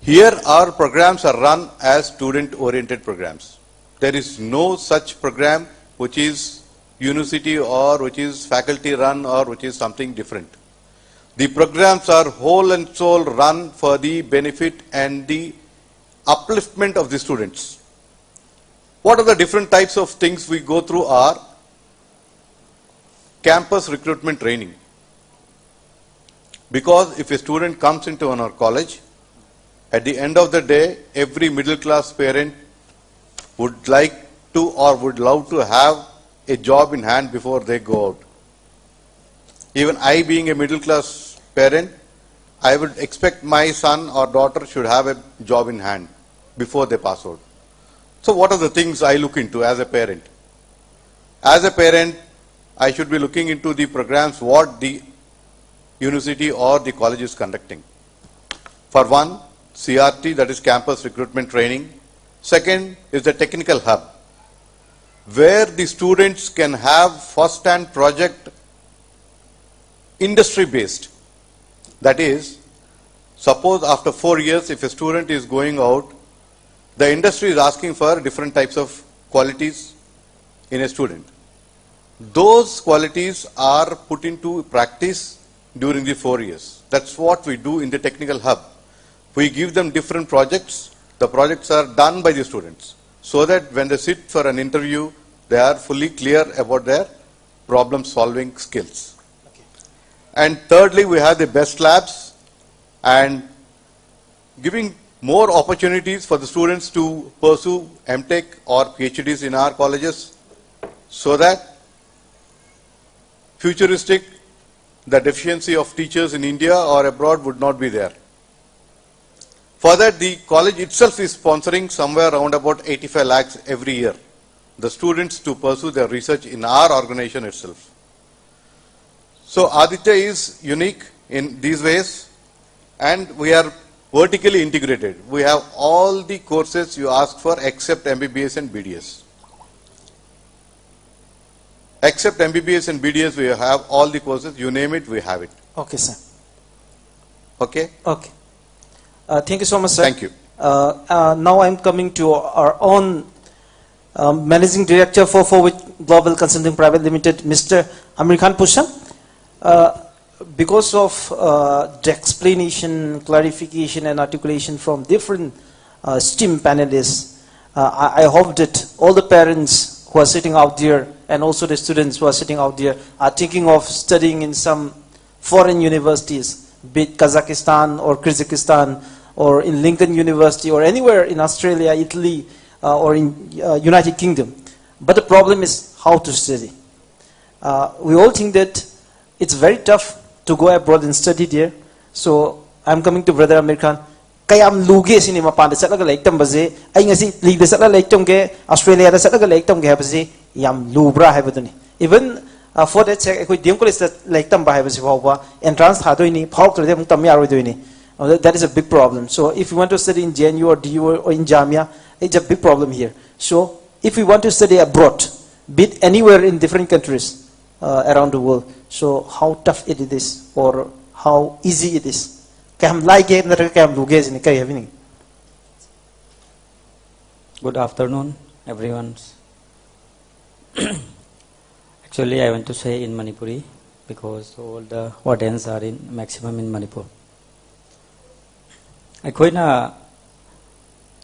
here our programs are run as student-oriented programs. There is no such program which is university or which is faculty run or which is something different. The programs are whole and soul run for the benefit and the upliftment of the students. What are the different types of things we go through are campus recruitment training. Because if a student comes into our college, at the end of the day, every middle class parent would like to or would love to have a job in hand before they go out. Even I, being a middle class parent, I would expect my son or daughter should have a job in hand before they pass out. So what are the things I look into as a parent? As a parent, I should be looking into the programs what the university or the college is conducting. For one, CRT, that is campus recruitment training. Second is the technical hub, where the students can have first-hand project industry-based. That is, suppose after 4 years, if a student is going out, the industry is asking for different types of qualities in a student. Those qualities are put into practice during the 4 years. That's what we do in the technical hub. We give them different projects. The projects are done by the students, so that when they sit for an interview, they are fully clear about their problem-solving skills. Okay. And thirdly, we have the best labs and giving more opportunities for the students to pursue MTech or PhDs in our colleges, so that futuristic, the deficiency of teachers in India or abroad would not be there. For that, the college itself is sponsoring somewhere around about 85 lakhs every year, the students to pursue their research in our organization itself. So Aditya is unique in these ways, and we are vertically integrated. We have all the courses you ask for except MBBS and BDS. Except MBBS and BDS, we have all the courses. You name it, we have it. Okay, sir. Okay? Okay. Thank you so much, sir. Thank you. Now I'm coming to our own Managing Director for Forward Global Consulting Private Limited, Mr. Amir Khan Pusha. Because of the explanation, clarification and articulation from different STEAM panelists, I hope that all the parents who are sitting out there and also the students who are sitting out there are thinking of studying in some foreign universities, be it Kazakhstan or Kyrgyzstan or in Lincoln University or anywhere in Australia, Italy or in United Kingdom. But the problem is how to study. We all think that it's very tough to go abroad and study there. So I'm coming to Brother Amir Khan. Kayam lugi sini mapanda satlaga like tambaze ay ngasi league satla like tamge Australia da satlaga like tamge habase yam lubra habaduni. Even for that check ekoi DM college like tamba habase bawba entrance hadoini phau tole mung tam yaro doini. That is a big problem. So if you want to study in JNU or DU or in Jamia, it's a big problem here. So if we want to study abroad, be it anywhere in different countries around the world, so how tough it is or how easy it is. Good afternoon, everyone. Actually, I want to say in Manipuri because all the audience are in maximum in Manipur. Akoina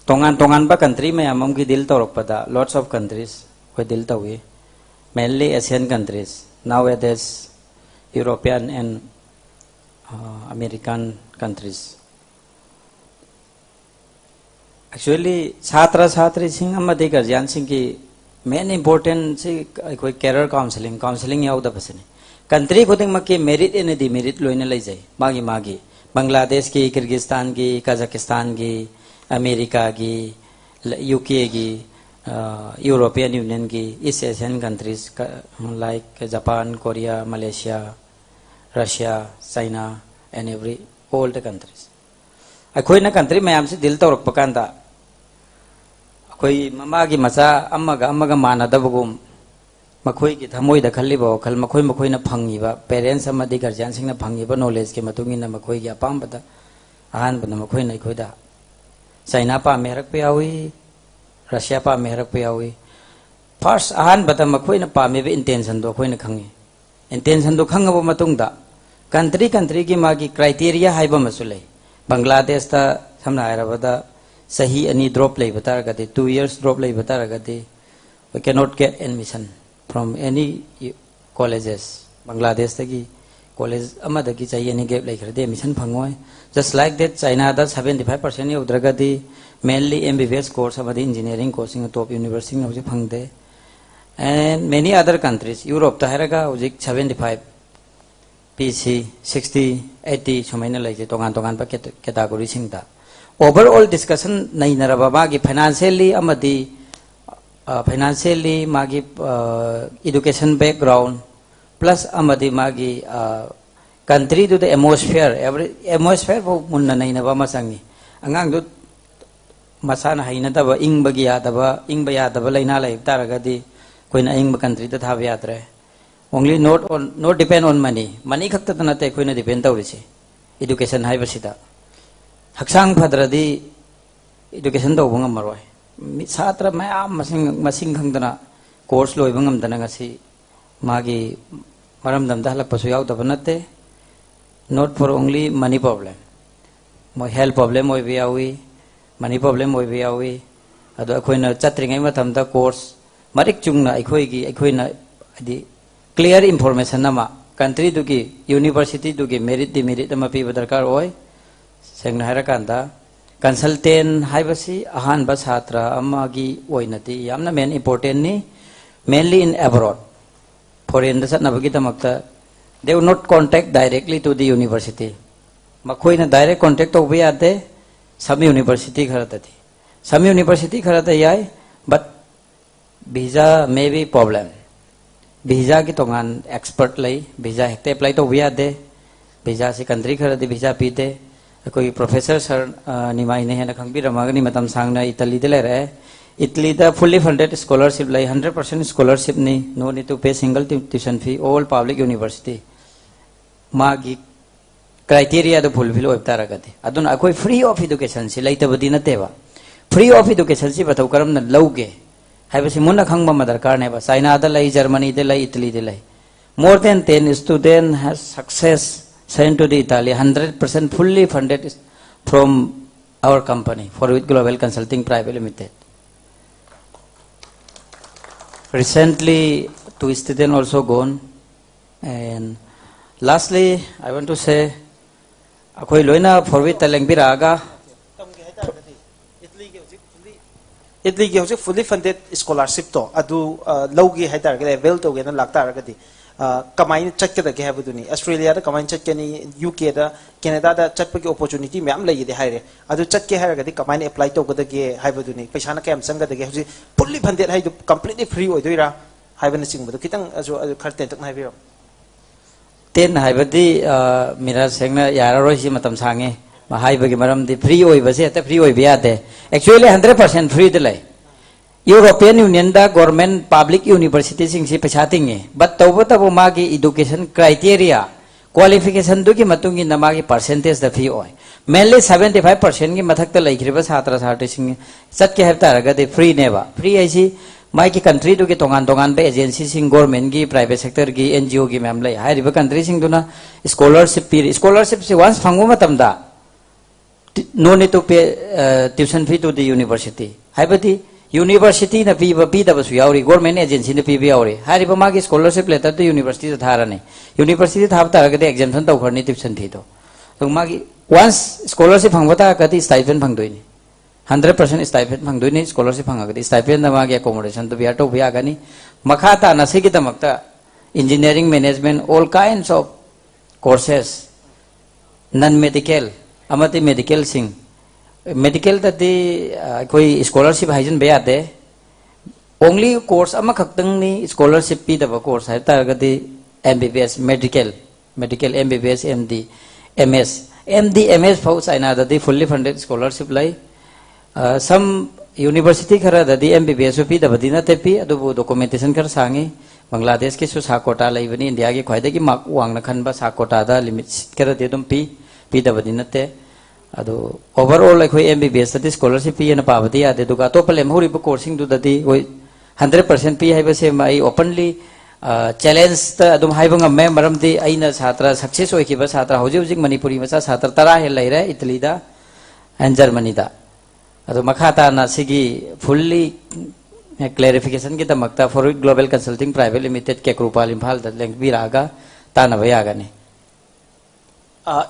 tongan ba country mein amam ki dil torok pada lots of countries ko dil tawi mainly Asian countries, nowadays European and American countries. Actually, chhatra chhatri sing amadi guardian sing ki main important si koi career counseling yaw da basani country khuding makki merit and demerit loine lai jai magi Bangladesh ki, Kyrgyzstan ki, Kazakhstan ki, America ki, UK ki, European Union ki, East Asian countries like Japan, Korea, Malaysia, Russia, China, and all the countries. Akoi na country mein amse dil torok pakanda. Akoi mama ki macha amma mana dabugum. Makoi ki thamoi da khalli ba khal makoi na phangi ba parents amadi guardian sing na phangi ba knowledge ke matungi na makoi ki apam bada ahan bana makoi na ikoi da China pa merak pe awi Russia pa merak pe awi first ahan bada makoi na pa me be intention do koi na khangi intention do khanga ba matung da country ki magi criteria haiba masulai Bangladesh ta samna airabada sahi ani drop lei batar ga de 2 years drop lei batar ga de we cannot get admission from any colleges. Bangladesh tagi college amadagi chahiye ni gap like de admission phangoi. Just like that China da 75% of dragadi mainly MBBS course amadi engineering course in top university na phangde. And many other countries Europe ta heraga ujik 75 PC 60 80 somaina like tongan pa category singta. Overall discussion nahi naraba magi financially amadi financially magi education background plus amadi magi country to the atmosphere every atmosphere bo munna nai na ba masangi angang do masana haina da ba ing bagia da ba ing baya da ba laina lai taragadi koina ing ba country ta thabi atre only not depend on money khakta na te koina depend tawrisi education hai basida haksang phadradi education do bangam maroi satra mayam masing khangdana course loi bangam dana ngasi magi maram dam da halak pasu yaw da banate not for only money problem my health problem oi biawi money problem oi biawi ado akoina chatringai matham da course marik chungna aikoi gi aikoina adi clear information nama country du gi university du gi merit ama pi darkar oi sengna hara kanda consultant haibasi ahan ba chhatra amagi oinati yamna main important ni mainly in abroad foreign da satna bagi tamakta they will not contact directly to the university makoina direct contact over ate some university kharatati some university kharata yai but visa may be problem visa ki tongan expert lai visa hekte apply to ate visa se country kharati visa pite koi professor sir nimai ne hena khangbi ramagani matam sangna Italy de le Italy the fully funded scholarship lai 100% scholarship ni no need to pay single tuition fee all public university magi criteria the fulfill of taragati aduna akoi free of education si laita badina teba free of education si batau karam na lauge haibasi munna khangba madar karne ba China da lai Germany de lai Italy de lai more than 10 student has success sent to the Italy 100% fully funded from our company Forward Global Consulting Private Limited. Recently 2 students also gone and lastly I want to say akoi loina Forward taleng biraga Italy gi hojik fully funded scholarship to adu logi haitar ge level to ge na lakta ragadi kamain chat ke da ge habuduni Australia da kamain chat ke ni UK da Canada da chat pe opportunity myam lai de haire adu chat ke haira gadi kamain apply to ga da ge habuduni paisa na kem sanga da ge hoji fully funded hai completely free oi doira haibana sing bu kitang ajo kharte tak na haibiro ten haibadi mira sengna yara roi si matam sange ma haibagi maram di free oi base ta free oi biate actually 100% free de lai European Union da government public university sing si paisa tinge but tawba magi education criteria qualification du ki matungi na magi percentage da fee oi mainly 75% ki mathak ta lai khriba chhatra chhati sing chat ke hepta raga de free neba free ai si mai ki country du ki tongan be agency sing government gi private sector gi NGO gi mem lai hai riba country sing du na scholarship si once phangu matam da no need to pay tuition fee to the university haibati university na pi da basu yauri government agency na pi yauri hari ba magi scholarship letter to university da thara ne university thab ta ga de exemption to khorni tuition fee to magi once scholarship phangwata ka ti stipend phangdoi ni 100% stipend phangdoi ni scholarship phanga ga stipend na magi accommodation to biya to biya gani makhata na se ki tamakta engineering management all kinds of courses non medical amati medical sing medical that the koi scholarship hajen be ate only course ama khaktang ni scholarship pi da course hai ta ga di MBBS medical MBBS MD MS for China that the fully funded scholarship lai some university khara da di MBBS pi da badina te pi adu documentation khar sangi Bangladesh ki su sakota lai bani India ki khwaida ki mak wang na khan ba sakota da limit khara de dum pi da badina te ado overall like MBBS that scholarship pi na pavati ade duga to pale mhuri bu coursing du dati 100% pi haiba se mai openly challenge ta adum haibanga me maram di aina chhatra success oi ki ba chhatra hoji Manipuri ma chhatra tara he lai re Italy da and Germany da ado makhata na sigi fully clarification ki tamakta Forward Global Consulting Private Limited ke Krupal IMPHAL da leng biraga ta na bayaga ne.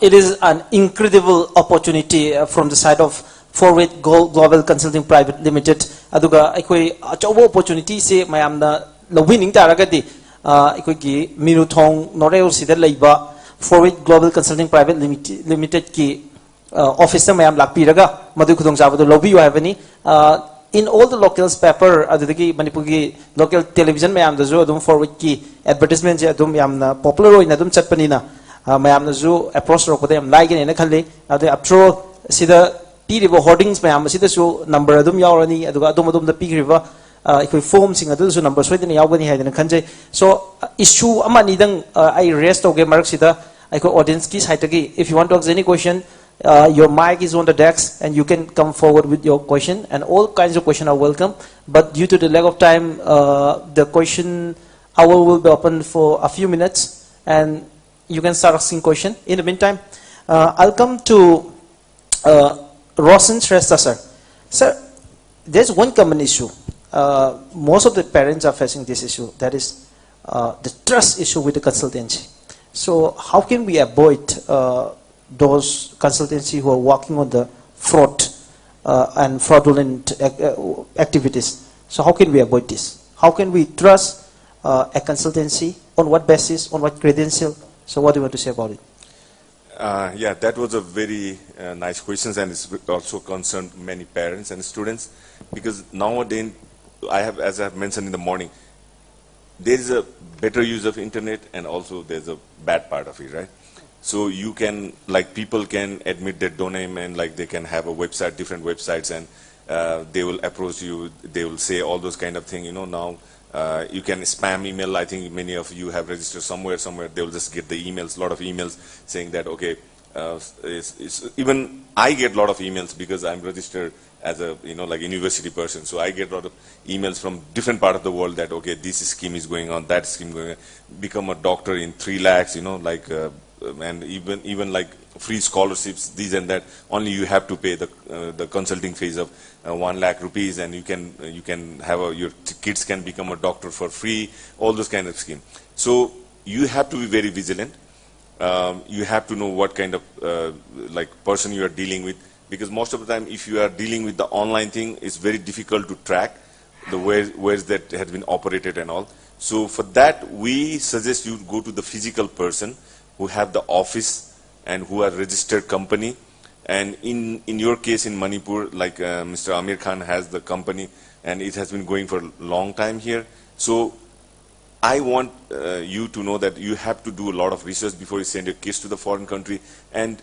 It is an incredible opportunity from the side of Forward Global Consulting Private Limited. Aduga aikoi achobo opportunity se mayamna lowing taragadi aikoi ki Minuthong Noreo sida leiba Forward Global Consulting Private Limited ki office mayam lakpiraga madu khudong jabadu lobby you have any in all the locals paper adudagi Manipuri local television mayam da jo adum forward ki advertisement je adum yamna popular oina adum chatpani na mayam na jo approach ro ko da yam like ne na khalle adu after sida piribo hoardings mayam sida so number adum yaurani aduga adum da piriba ikoi form sing adu so number soidina yawgani haidana khanje so issue amani dang I rest oge mark sida ikoi audience ki side gi if you want to ask any question your mic is on the desk and you can come forward with your question, and all kinds of questions are welcome, but due to the lack of time the question hour will be open for a few minutes and you can start asking question. In the meantime I'll come to Roshan Shrestha sir. Sir, there's one common issue. Most of the parents are facing this issue, that is the trust issue with the consultancy. So how can we avoid those consultancy who are working on the fraud and fraudulent activities? So how can we avoid this? How can we trust a consultancy? On what basis? On what credential? So what do you want to say about it? Yeah, that was a very nice question, and it's also concerned many parents and students, because nowadays, as I have mentioned in the morning, there is a better use of internet and also there's a bad part of it, right? So you can, like, people can admit their domain and like they can have a website, different websites, and they will approach you, they will say all those kind of things, you know. Now you can spam email. I think many of you have registered somewhere, they will just get the emails, a lot of emails saying that, okay, even I get a lot of emails because I'm registered as a, you know, like university person. So I get a lot of emails from different part of the world that, okay, this scheme is going on, that scheme going on, become a doctor in 3 lakhs, you know, like, and even like free scholarships, these and that. Only you have to pay the consulting fees of 1 lakh rupees, and you can have your kids can become a doctor for free. All those kind of scheme. So you have to be very vigilant. You have to know what kind of like person you are dealing with, because most of the time, if you are dealing with the online thing, it's very difficult to track the where's that has been operated and all. So for that, we suggest you go to the physical person who have the office and who are registered company. And in your case in Manipur, like Mr. Amir Khan has the company and it has been going for a long time here. So I want you to know that you have to do a lot of research before you send your kids to the foreign country, and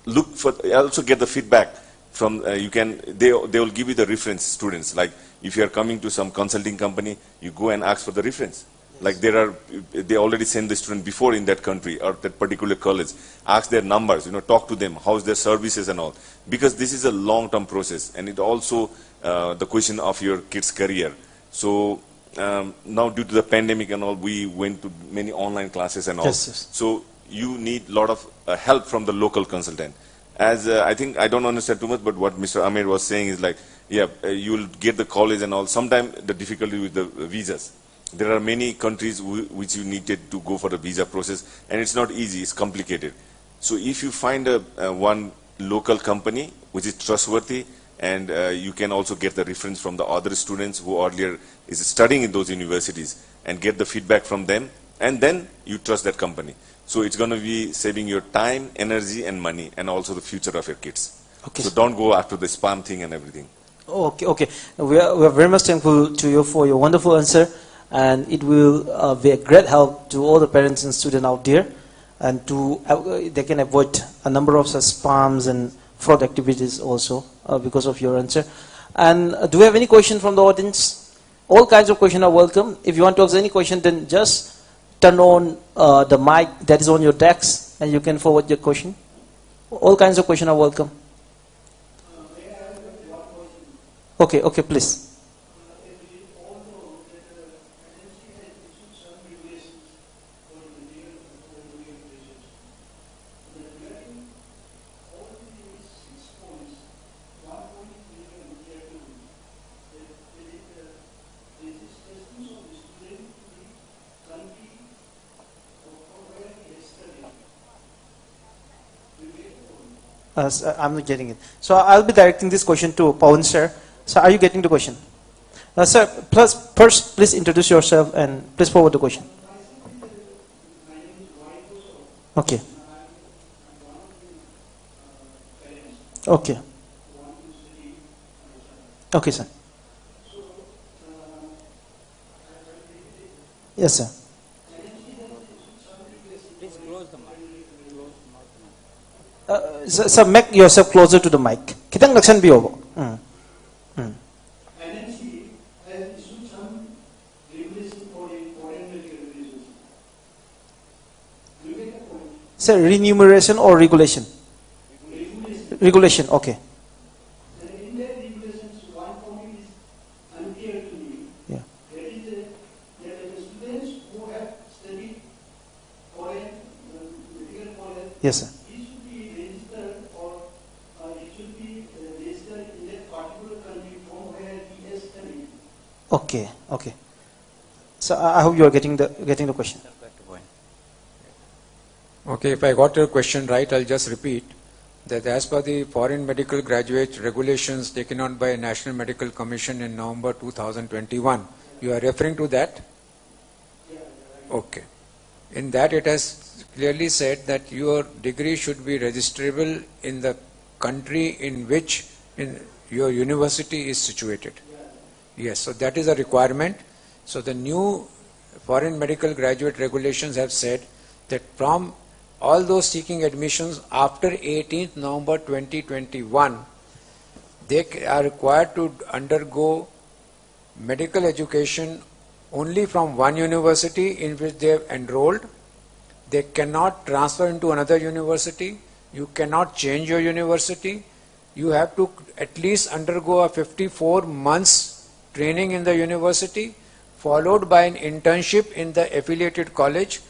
look for, also get the feedback from, they will give you the reference students. Like if you are coming to some consulting company, you go and ask for the reference. Like they already send the student before in that country or that particular college. Ask their numbers, you know, talk to them, how's their services and all. Because this is a long-term process, and it also the question of your kid's career. So now due to the pandemic and all, we went to many online classes and all. Yes, yes. So you need a lot of help from the local consultant. As I think, I don't understand too much, but what Mr. Amir was saying is like, yeah, you will get the college and all. Sometimes the difficulty with the visas. There are many countries which you needed to go for the visa process, and it's not easy, it's complicated. So if you find one local company which is trustworthy, and you can also get the reference from the other students who earlier is studying in those universities, and get the feedback from them, and then you trust that company. So it's going to be saving your time, energy, and money, and also the future of your kids. Okay. So don't go after the spam thing and everything. Okay, okay. We are very much thankful to you for your wonderful answer. And it will be a great help to all the parents and students out there, and they can avoid a number of such spams and fraud activities also because of your answer. And do we have any question from the audience? All kinds of questions are welcome. If you want to ask any question, then just turn on the mic that is on your desk, and you can forward your question. All kinds of questions are welcome. Okay, okay, please. I'm not getting it. So I'll be directing this question to Pawan sir. So are you getting the question? Sir, first please introduce yourself and please forward the question. Okay. Okay. Okay, sir. Yes, sir. Sir, make yourself closer to the mic. Kitang lakshan bhi hobo. Sir, remuneration or regulation? Regulation, okay. Yeah. Yes, sir. Okay, okay. So I hope you are getting the question. Okay, if I got your question right, I'll just repeat that as per the foreign medical graduate regulations taken on by National Medical Commission in November 2021, you are referring to that? Okay. In that it has clearly said that your degree should be registrable in the country in which your university is situated. Yes, so that is a requirement. So the new foreign medical graduate regulations have said that from all those seeking admissions after 18th November 2021, they are required to undergo medical education only from one university in which they have enrolled. They cannot transfer into another university. You cannot change your university. You have to at least undergo a 54 months training in the university, followed by an internship in the affiliated college,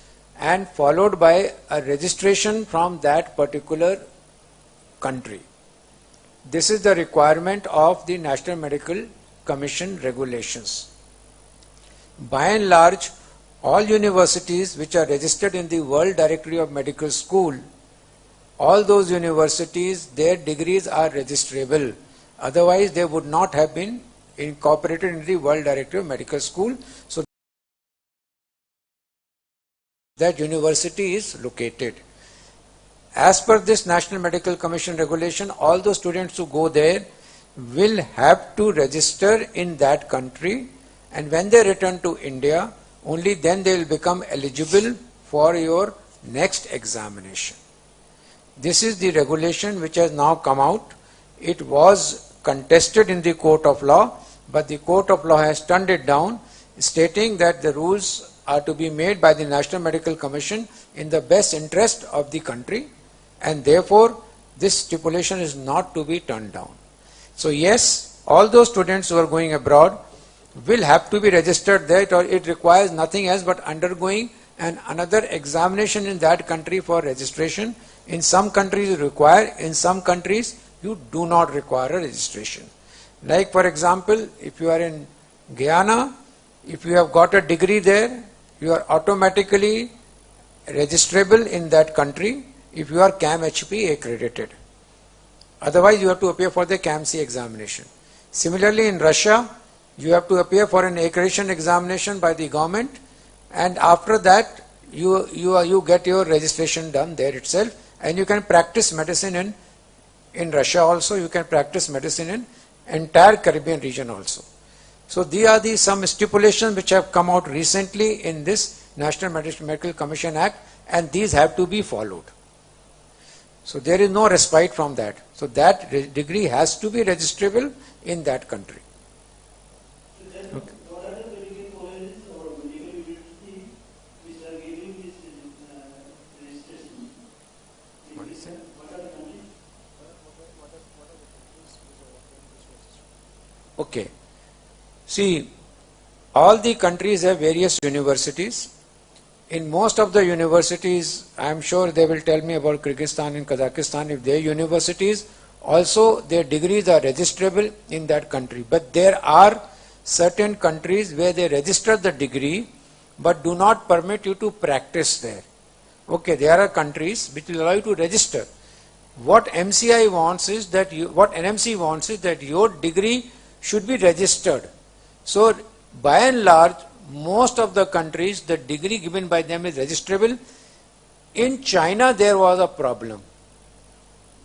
and followed by a registration from that particular country. This is the requirement of the National Medical Commission regulations. By and large, all universities which are registered in the World Directory of Medical School, all those universities, their degrees are registrable. Otherwise, they would not have been incorporated in the World Directory of Medical School. So that university is located. As per this National Medical Commission regulation, all those students who go there will have to register in that country, and when they return to India, only then they will become eligible for your next examination. This is the regulation which has now come out. It was contested in the court of law, but the court of law has turned it down, stating that the rules are to be made by the National Medical Commission in the best interest of the country, and therefore this stipulation is not to be turned down. So yes, all those students who are going abroad will have to be registered there. It requires nothing else but undergoing another examination in that country for registration. In some countries you require, in some countries you do not require a registration. Like for example, if you are in Guyana, if you have got a degree there, you are automatically registrable in that country if you are CAM-HP accredited. Otherwise, you have to appear for the CAM-C examination. Similarly, in Russia, you have to appear for an accreditation examination by the government, and after that, you get your registration done there itself, and you can practice medicine in Russia also. You can practice medicine in entire Caribbean region also. So these are some stipulations which have come out recently in this National Medical Commission Act, and these have to be followed. So there is no respite from that. So that degree has to be registrable in that country. Okay. Okay. See, all the countries have various universities. In most of the universities, I am sure they will tell me about Kyrgyzstan and Kazakhstan, if their universities, also their degrees are registrable in that country. But there are certain countries where they register the degree but do not permit you to practice there. Okay, there are countries which will allow you to register. What MCI wants is that what NMC wants is that your degree should be registered. So by and large, most of the countries, the degree given by them is registrable. In China, there was a problem.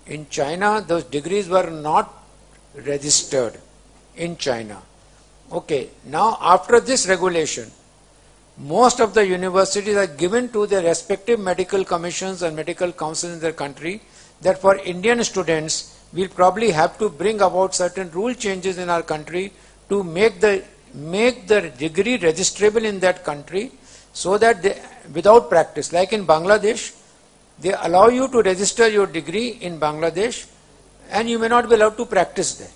In China, those degrees were not registered. in China. Okay, now after this regulation, most of the universities are given to their respective medical commissions and medical councils in their country that for Indian students, we'll probably have to bring about certain rule changes in our country to make the degree registrable in that country, so that they, without practice, like in Bangladesh, they allow you to register your degree in Bangladesh and you may not be allowed to practice there.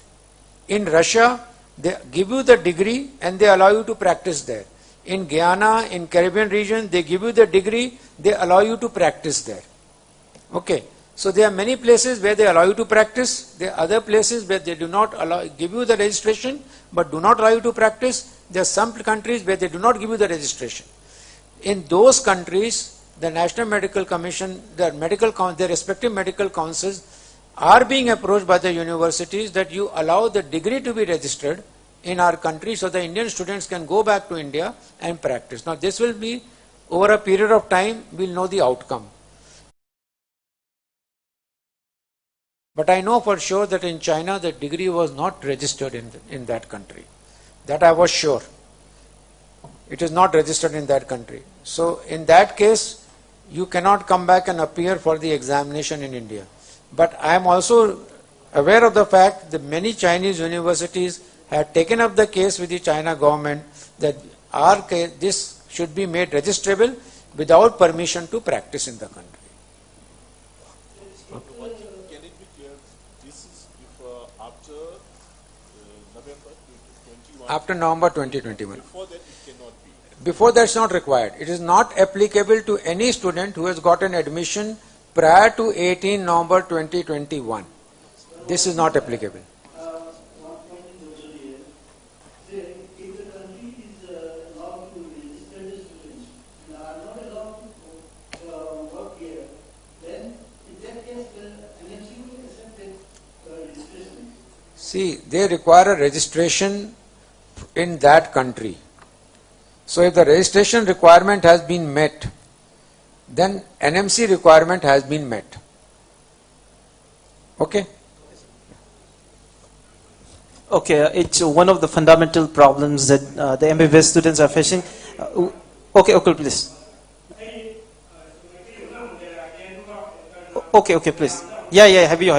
In Russia, they give you the degree and they allow you to practice there. In Guyana, in Caribbean region, they give you the degree, they allow you to practice there. Okay, so there are many places where they allow you to practice, there are other places where they do not give you the registration but do not allow you to practice. There are some countries where they do not give you the registration. In those countries, the National Medical Commission, their respective medical councils are being approached by the universities that you allow the degree to be registered in our country so the Indian students can go back to India and practice. Now this will be over a period of time, we'll know the outcome. But I know for sure that in China the degree was not registered in that country. That I was sure. It is not registered in that country. So in that case, you cannot come back and appear for the examination in India. But I am also aware of the fact that many Chinese universities have taken up the case with the China government that our case, this should be made registrable without permission to practice in the country. Can it be clear, this is if, after November 2021? After November 2021. Before that it cannot be? Before that, it's not required. It is not applicable to any student who has got an admission prior to 18 November 2021. This is not applicable. See, they require a registration in that country. So if the registration requirement has been met, then NMC requirement has been met. Okay? Okay, it's one of the fundamental problems that the MBBS students are facing. Okay, please. Okay, please. Yeah, have you.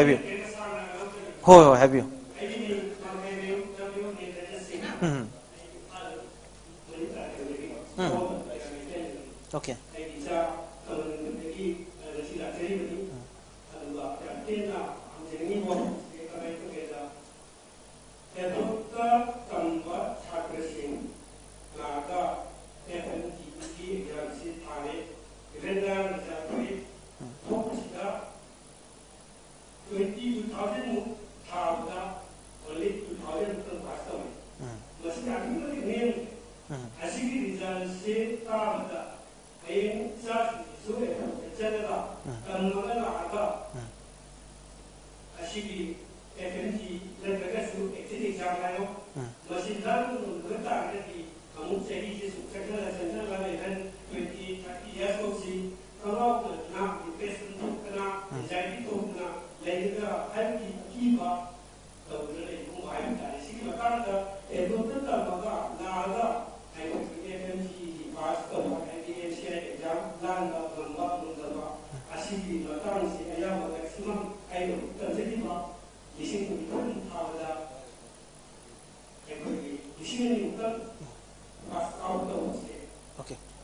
Oh, have you? Okay.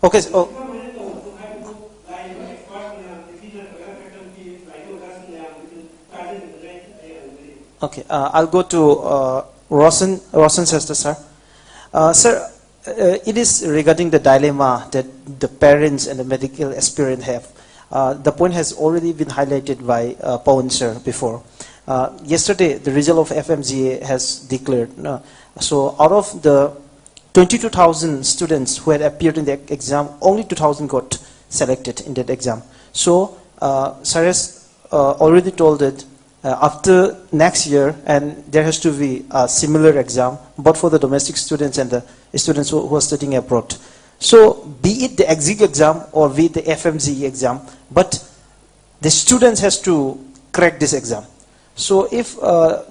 Okay. Okay. I'll go to Rosen sister, sir. Sir, it is regarding the dilemma that the parents and the medical aspirant have. The point has already been highlighted by Pawan sir before. Yesterday, the result of FMGA has declared. So out of the 22,000 students who had appeared in the exam, only 2,000 got selected in that exam. So, sir has already told that after next year, and there has to be a similar exam, but for the domestic students and the students who are studying abroad. So, be it the exit exam or be it the FMGE exam, but the students has to crack this exam. So if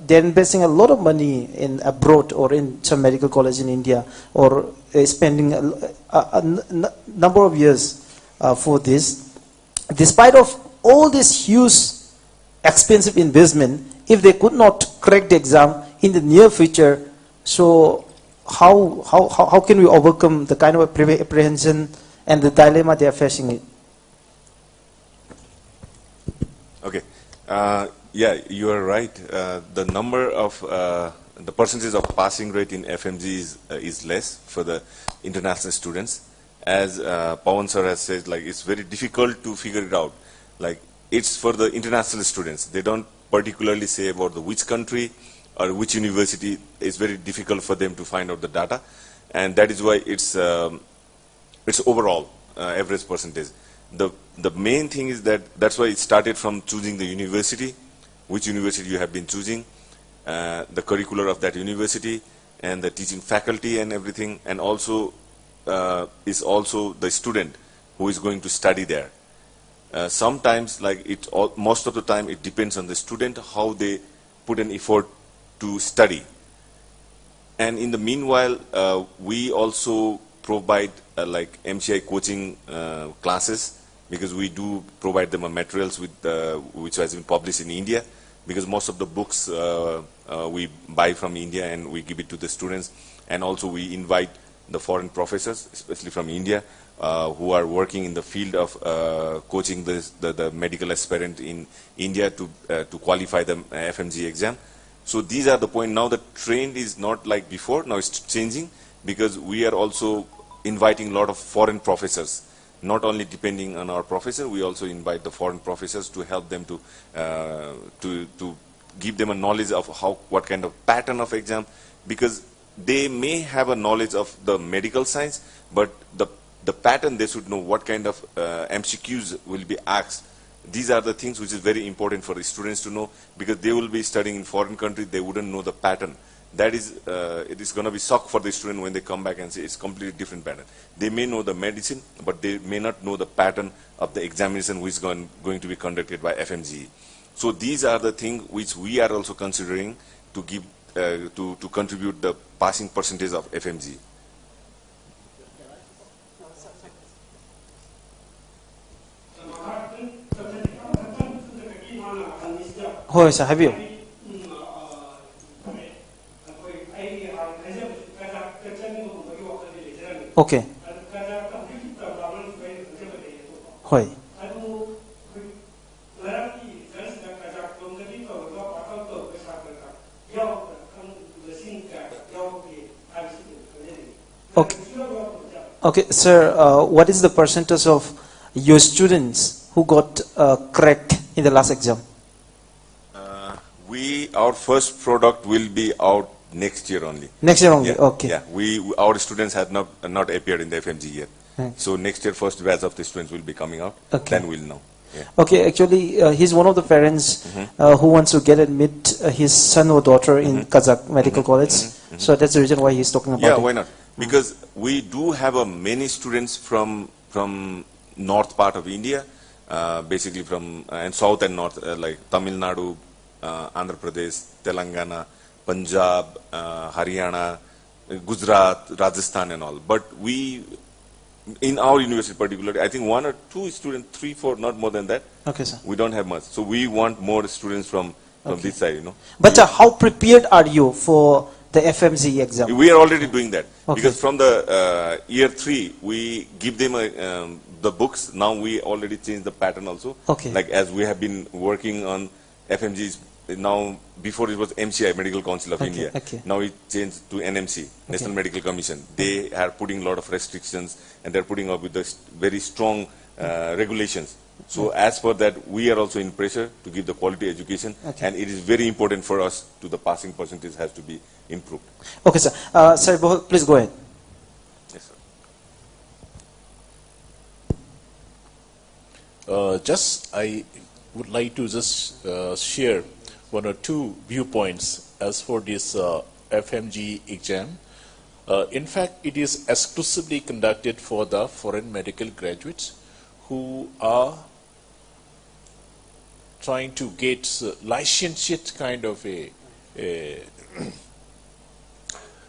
they're investing a lot of money in abroad or in some medical college in India, or spending a number of years for this, despite of all this huge expensive investment, if they could not crack the exam in the near future, so how can we overcome the kind of apprehension and the dilemma they are facing it? Okay. Yeah, you are right. The number of the percentage of passing rate in FMG is less for the international students. As Pawan sir has said, like it's very difficult to figure it out. Like it's for the international students. They don't particularly say about the which country or which university. It's very difficult for them to find out the data, and that is why it's overall average percentage. The main thing is that's why it started from choosing the university, which university you have been choosing, the curricular of that university, and the teaching faculty and everything, and also is also the student who is going to study there. Sometimes, like most of the time, it depends on the student how they put an effort to study. And in the meanwhile, we also provide like MCI coaching classes, because we do provide them materials with which has been published in India, because most of the books we buy from India and we give it to the students, and also we invite the foreign professors, especially from India, who are working in the field of coaching the medical aspirant in India to qualify the FMG exam. So these are the point. Now the trend is not like before. Now it's changing, because we are also inviting a lot of foreign professors. Not only depending on our professor, we also invite the foreign professors to help them to give them a knowledge of what kind of pattern of exam, because they may have a knowledge of the medical science, but the pattern, they should know what kind of MCQs will be asked. These are the things which is very important for the students to know, because they will be studying in foreign country, they wouldn't know the pattern. That is, it is going to be shock for the student when they come back and say it's completely different pattern. They may know the medicine, but they may not know the pattern of the examination which is going to be conducted by FMGE. So these are the things which we are also considering to give, to contribute the passing percentage of FMGE. Oh, sir, have you? Okay. Hoy. Okay. Okay, sir, what is the percentage of your students who got cracked in the last exam? Our first product will be out next year only. Next year only, yeah, okay. Yeah, our students have not appeared in the FMG yet. Right. So next year, first batch of the students will be coming out. Okay. Then we'll know. Yeah. Okay, actually, he's one of the parents who wants to get admit his son or daughter in Kazakh Medical College. So that's the reason why he's talking about it. Yeah, why not? Because we do have many students from north part of India, basically from and south and north, like Tamil Nadu, Andhra Pradesh, Telangana, Punjab, Haryana, Gujarat, Rajasthan and all. But we, in our university particularly, I think 1 or 2 students, 3, 4, not more than that. Okay, sir. We don't have much. So we want more students from this side, you know. But how prepared are you for the FMG exam? We are already doing that. Okay. Because from the year 3, we give them the books. Now we already changed the pattern also. Okay. Like as we have been working on FMGs, now before it was MCI, Medical Council of India. Okay. Now it changed to NMC, National Medical Commission. They are putting a lot of restrictions and they're putting up with the very strong regulations. So as for that, we are also in pressure to give the quality education, and it is very important for us to the passing percentage has to be improved. Okay, sir. Sir, please go ahead. Yes, sir. I would like to just share 1 or 2 viewpoints as for this FMG exam. In fact, it is exclusively conducted for the foreign medical graduates who are trying to get licentiate kind of a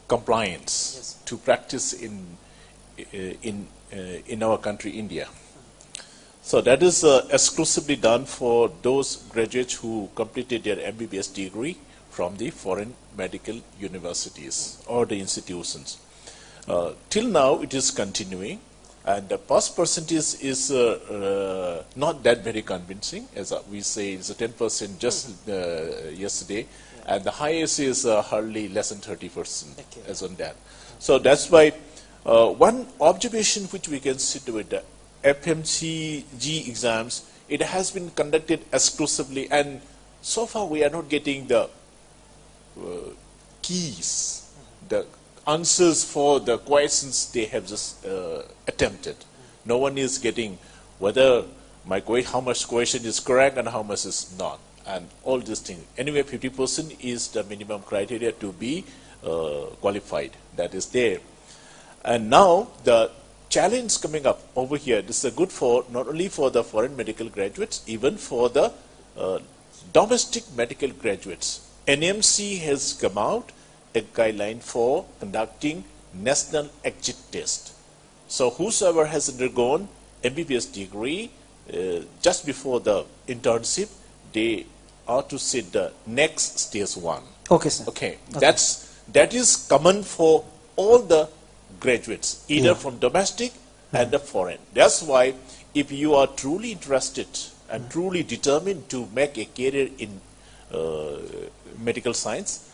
compliance to practice in our country, India. So that is exclusively done for those graduates who completed their MBBS degree from the foreign medical universities or the institutions. Till now, it is continuing, and the pass percentage is not that very convincing. As we say, it's a 10% just yesterday, and the highest is hardly less than 30% as on that. So that's why one observation which we can see with the FMCG exams, it has been conducted exclusively, and so far we are not getting the keys, the answers for the questions they have just attempted. No one is getting whether how much question is correct and how much is not, and all these things. Anyway, 50% is the minimum criteria to be qualified. That is there. And now the challenge coming up over here, this is good for not only for the foreign medical graduates, even for the domestic medical graduates. NMC has come out a guideline for conducting national exit test. So whosoever has undergone MBBS degree just before the internship, they are to sit the next stage 1. Okay, sir. Okay, that is common for all the graduates, either from domestic and the foreign. That's why if you are truly interested and truly determined to make a career in medical science,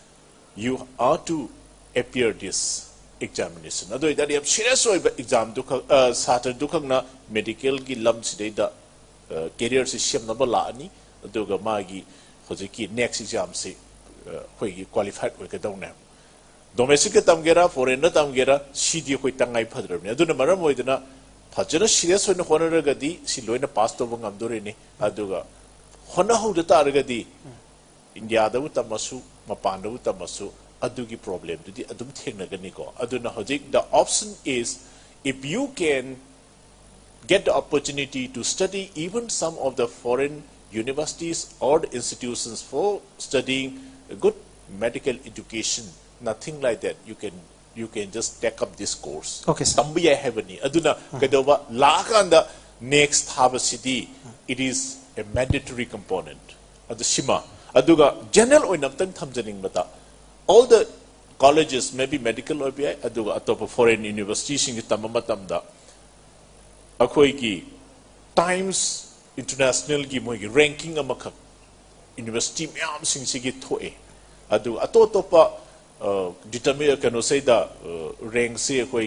you are to appear this examination. Ado that you serious exam Saturn dukangna medical ki lam sideda career system na bala ni aduga magi hojiki next exam se hoi qualified we kadawna. Domestic tamgera, foreign tamgera, CD hoi tangai padrone. Aduna maram hoidana Pajana serious on Honoragadi, Siloina passed over Gamdurini, Aduga. Honahu the Taragadi, India, the Utamasu, Mapanda Utamasu, Adugi problem, to the Adum Technaganico. Aduna Hojik, the option is if you can get the opportunity to study even some of the foreign universities or institutions for studying a good medical education, nothing like that, you can just take up this course. Okay, sir. Tambiya heaveni. Aduna kadova lakanda next habasidi. It is a mandatory component. Adu shima. Aduga general oinamtang thamjaning bata. All the colleges, maybe medical OBI, aduga atop foreign universities in tamamatamda. Akoi ki Times International ki mogi ranking amakak university myam sing sigi thoe. Adu atotopa determine can say the rank say koi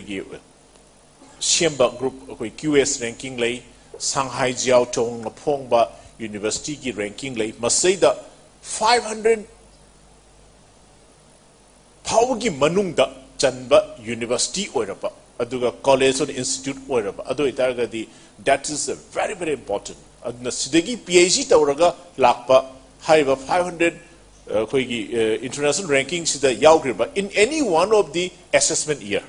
Siemba group koi QS ranking lay Shanghai Jiao Tong Pongba University ki ranking lay must say the 500 Paugi Manungda Chanba University oiraba aduga college or institute oiraba adu itarga di that is very very important adna sidagi PhD tawraga lakpa haiba 500 international ranking in any one of the assessment year.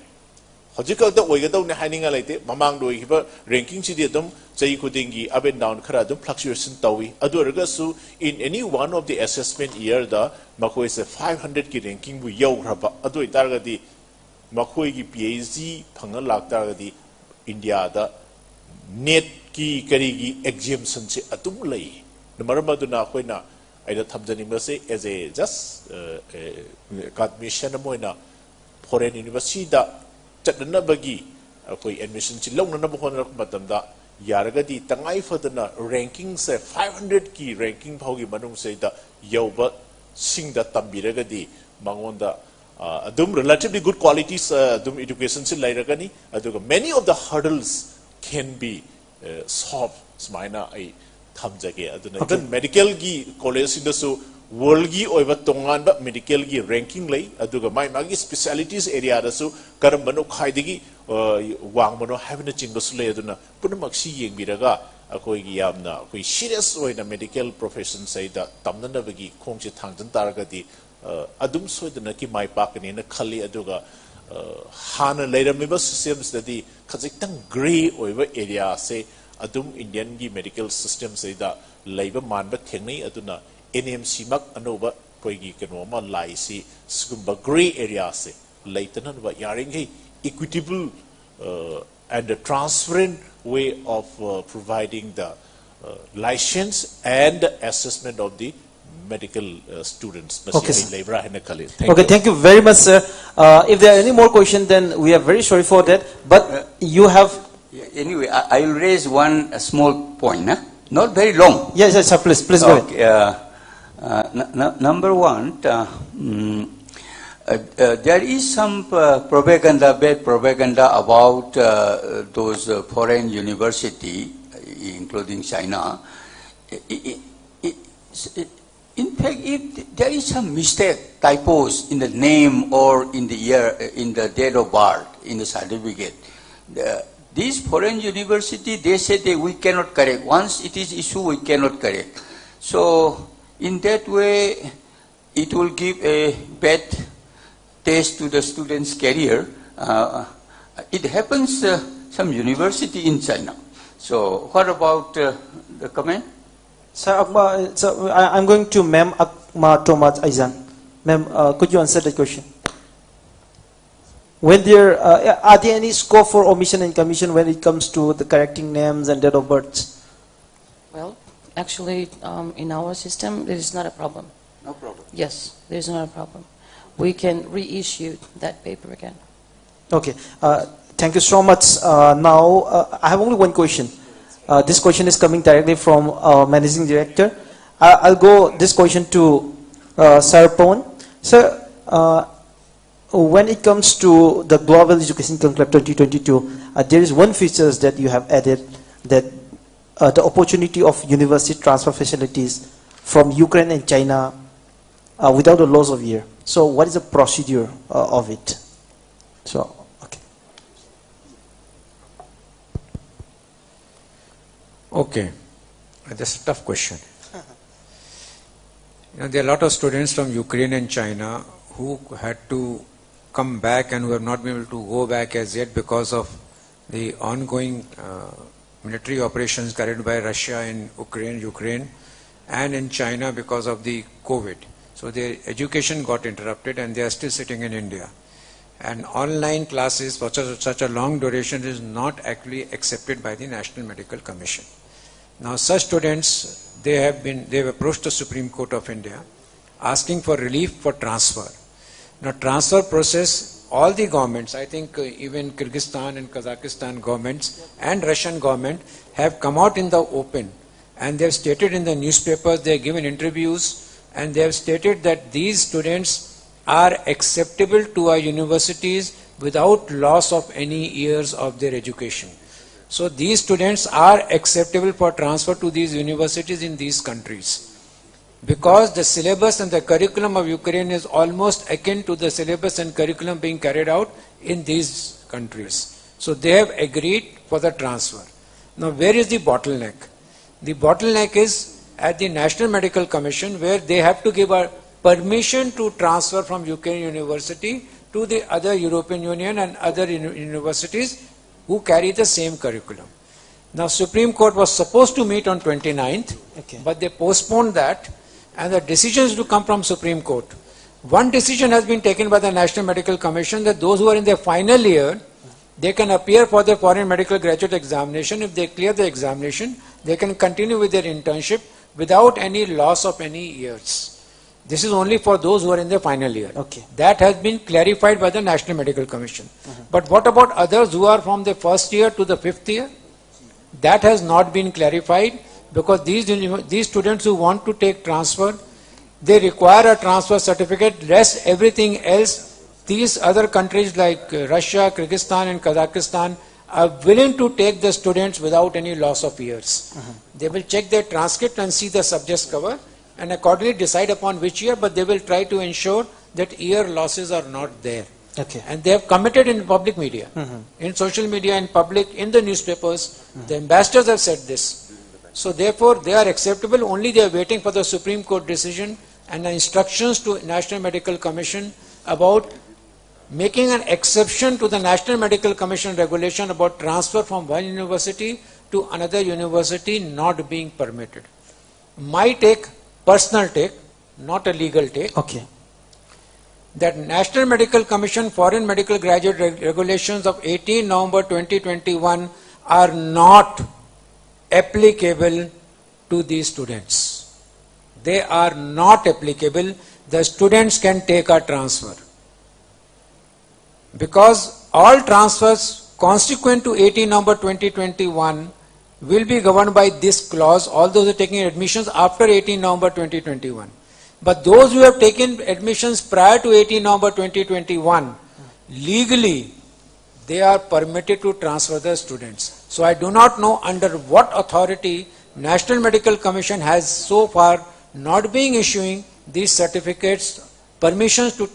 Hojikal the Oigadon Haninga Late, Mamang do ranking Sididum, Jay Kudingi, up and down Karadum, fluctuation Tawi, Aduragasu, in any one of the assessment year, the Mako is a 500 ki ranking with Yo Raba, Adu Targadi, Makoigi PhD, Pangalak Targadi, India, the net ki Karigi exemption atumlay. The Maramaduna Hoina. I don't have the say as a just admission moina foreign university that Chattanabagi, admission Chilong Nabahona Matanda, Yaragadi, Tangai for the rankings 500 key ranking Pogi Manung say the Yoba sing the Tambiragadi, Mangonda, Adum relatively good qualities, Dum education Lairagani, many of the hurdles can be solved. Smina I Even medical gi college in the so world gi over tongan ba medical gi ranking lay aduga mai magi specialties area da so karambano khaidigi wangmano having a chingus lay aduna punamakshi yeng biraga akoi gi yamna akoi serious oina medical profession say da tamnana bagi khongche thangjan taragadi adum soidana ki mai pakani na khali aduga hana lairamiba systems da di khajitang gray over area say adum Indian gi medical system say da labor man ba thengnei aduna NMC mak anoba poigi kanoma lai si skumba gray area se laitanan ba yaring equitable and a transparent way of providing the license and assessment of the medical students. Okay, sir. Thank thank you very much, sir. If there are any more questions, then we are very sorry for that. But you have... Anyway, I will raise one small point, not very long. Yes, yes, sir, please go ahead. Number one, there is some propaganda, bad propaganda about those foreign university, including China. In fact, if there is some mistake, typos in the name or in the year, in the date of birth, in the certificate, these foreign university, they say that we cannot correct. Once it is issued, we cannot correct. So, in that way, it will give a bad taste to the student's career. It happens some university in China. So, what about the comment? Sir, I'm going to Ma'am Akma Thomas Aizan. Ma'am, could you answer the question? When there are there any scope for omission and commission when it comes to the correcting names and date of births? Well, actually, in our system, there is not a problem. No problem. Yes, there is not a problem. We can reissue that paper again. Okay. Thank you so much. Now, I have only one question. This question is coming directly from Managing Director. I'll go this question to Sir Pon. Sir, when it comes to the Global Education Conclave 2022, there is one feature that you have added, that the opportunity of university transfer facilities from Ukraine and China without a loss of year. So what is the procedure of it? So, okay. Okay, that's a tough question. There are a lot of students from Ukraine and China who had to come back and who have not been able to go back as yet because of the ongoing military operations carried by Russia in Ukraine and in China because of the COVID. So their education got interrupted and they are still sitting in India. And online classes for such a long duration is not actually accepted by the National Medical Commission. Now such students, they have approached the Supreme Court of India asking for relief for transfer. Now transfer process, all the governments, I think even Kyrgyzstan and Kazakhstan governments and Russian government have come out in the open and they have stated in the newspapers, they have given interviews and they have stated that these students are acceptable to our universities without loss of any years of their education. So these students are acceptable for transfer to these universities in these countries, because the syllabus and the curriculum of Ukraine is almost akin to the syllabus and curriculum being carried out in these countries. So they have agreed for the transfer. Now where is the bottleneck? The bottleneck is at the National Medical Commission, where they have to give a permission to transfer from Ukraine University to the other European Union and other universities who carry the same curriculum. Now Supreme Court was supposed to meet on 29th, but they postponed that, and the decisions to come from Supreme Court. One decision has been taken by the National Medical Commission that those who are in their final year, they can appear for the foreign medical graduate examination. If they clear the examination, they can continue with their internship without any loss of any years. This is only for those who are in their final year. That has been clarified by the National Medical Commission. But what about others who are from the first year to the fifth year? That has not been clarified, because these students who want to take transfer, they require a transfer certificate. Rest everything else, these other countries like Russia, Kyrgyzstan and Kazakhstan are willing to take the students without any loss of years. They will check their transcript and see the subjects cover and accordingly decide upon which year, but they will try to ensure that year losses are not there. And they have committed in public media, in social media, in public, in the newspapers. The ambassadors have said this. So therefore they are acceptable, only they are waiting for the Supreme Court decision and the instructions to National Medical Commission about making an exception to the National Medical Commission regulation about transfer from one university to another university not being permitted. My take, personal take, not a legal take. Okay. That National Medical Commission Foreign Medical Graduate Regulations of 18 November 2021 are not applicable to these students. They are not applicable. The students can take a transfer. Because all transfers consequent to 18 November 2021 will be governed by this clause, all those who are taking admissions after 18 November 2021. But those who have taken admissions prior to 18 November 2021, legally, they are permitted to transfer the students. So I do not know under what authority National Medical Commission has so far not been issuing these certificates, permissions to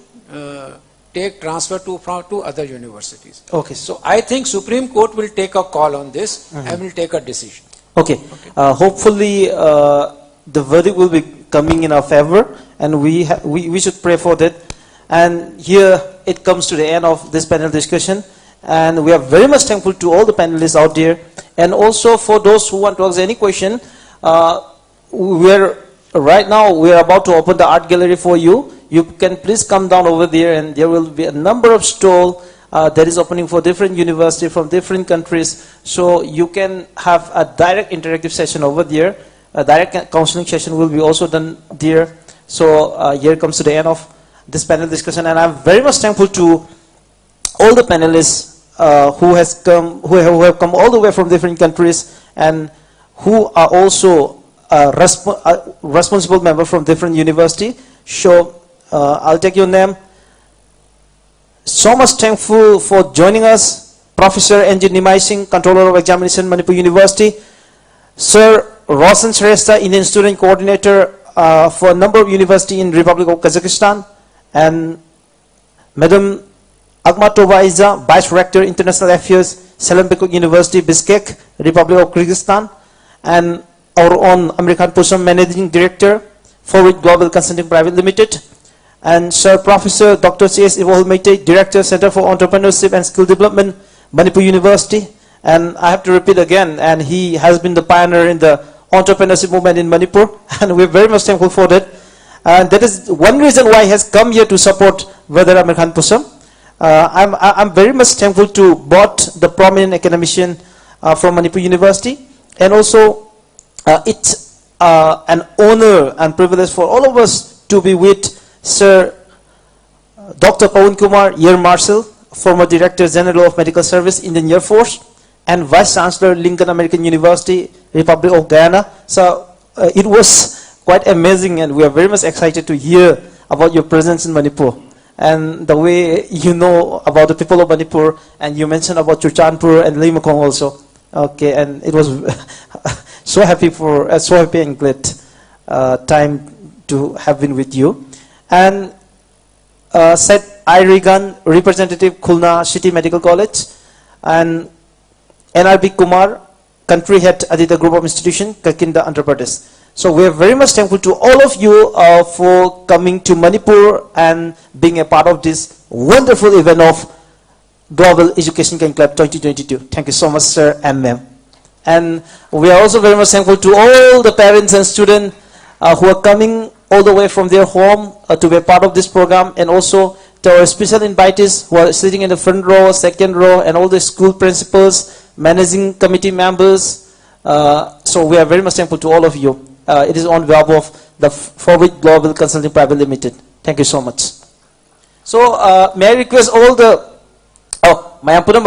take transfer to other universities. Okay. So I think Supreme Court will take a call on this and will take a decision. Okay. Hopefully the verdict will be coming in our favor, and we should pray for that. And here it comes to the end of this panel discussion, and we are very much thankful to all the panelists out there, and also for those who want to ask any question. Right now we are about to open the art gallery for you. You can please come down over there, and there will be a number of stalls that is opening for different universities from different countries. So you can have a direct interactive session over there. A direct counseling session will be also done there. So here comes to the end of this panel discussion, and I'm very much thankful to all the panelists who have come all the way from different countries, and who are also responsible members from different university. So I'll take your name. So much thankful for joining us, Professor N.G. Nimai Singh, Controller of Examination, Manipur University, Sir Roshan Shrestha, Indian Student Coordinator for a number of universities in Republic of Kazakhstan, and Madam Akhmatova Iza, Vice Rector, International Affairs, Salimbic University, Bishkek, Republic of Kyrgyzstan, and our own American Pusam, Managing Director, Forward Global Consulting Private Limited, and Sir Professor Dr. C.S. Ivohol Meitei, Director, Center for Entrepreneurship and Skill Development, Manipur University. And I have to repeat again, and he has been the pioneer in the entrepreneurship movement in Manipur, and we're very much thankful for that. And that is one reason why he has come here to support Brother American Pusam. I'm very much thankful to both the prominent academician from Manipur University, and also it's an honor and privilege for all of us to be with Sir Dr. Pawan Kumar, Air Marshal, former Director General of Medical Service, Indian Air Force, and Vice Chancellor, Lincoln American University, Republic of Guyana. So it was quite amazing, and we are very much excited to hear about your presence in Manipur, and the way you know about the people of Manipur, and you mentioned about Churchanpur and Limakong also. Okay, and it was so happy and glad time to have been with you. And said Irigan, Representative Khulna City Medical College, and NRB Kumar, Country Head Aditya Group of Institution, Kakinda, Andhra Pradesh. So we are very much thankful to all of you for coming to Manipur and being a part of this wonderful event of Global Education Conclave 2022. Thank you so much, sir and ma'am. And we are also very much thankful to all the parents and students who are coming all the way from their home to be a part of this program, and also to our special invitees who are sitting in the front row, second row, and all the school principals, managing committee members. So we are very much thankful to all of you. It is on behalf of the Forward Global Consulting Private Limited. Thank you so much. So may I request all the Mayam Punam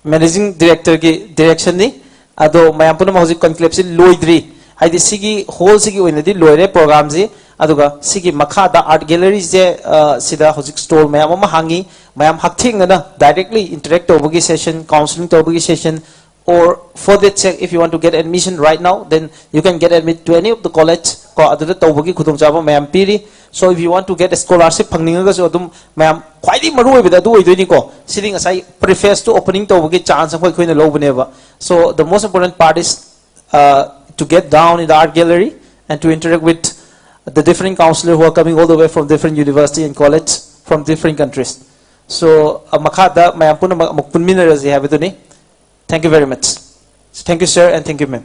Managing Director ki direction ni ado Mayam Punam Housing Conclave si loidri haidi sigi whole sigi oinadi loire program ji aduga sigi makha da art gallery je sida housing store mayam ama hangi mayam hakthing na directly interact tobugi session, counseling tobugi session, or for that check, if you want to get admission right now, then you can get admit to any of the college ko adada tobugi khudong chaba mayam piri. So if you want to get a scholarship phangninga so dum mayam khwaidi maru oibida du oidoni ko sitting aside preface to opening tobugi chance khoi khoina lobuneba. So the most important part is to get down in the art gallery and to interact with the different counselors who are coming all the way from different university and college from different countries. So makada mayam puna mukpunminarazi habituni. Thank you very much. Thank you, sir, and thank you, ma'am.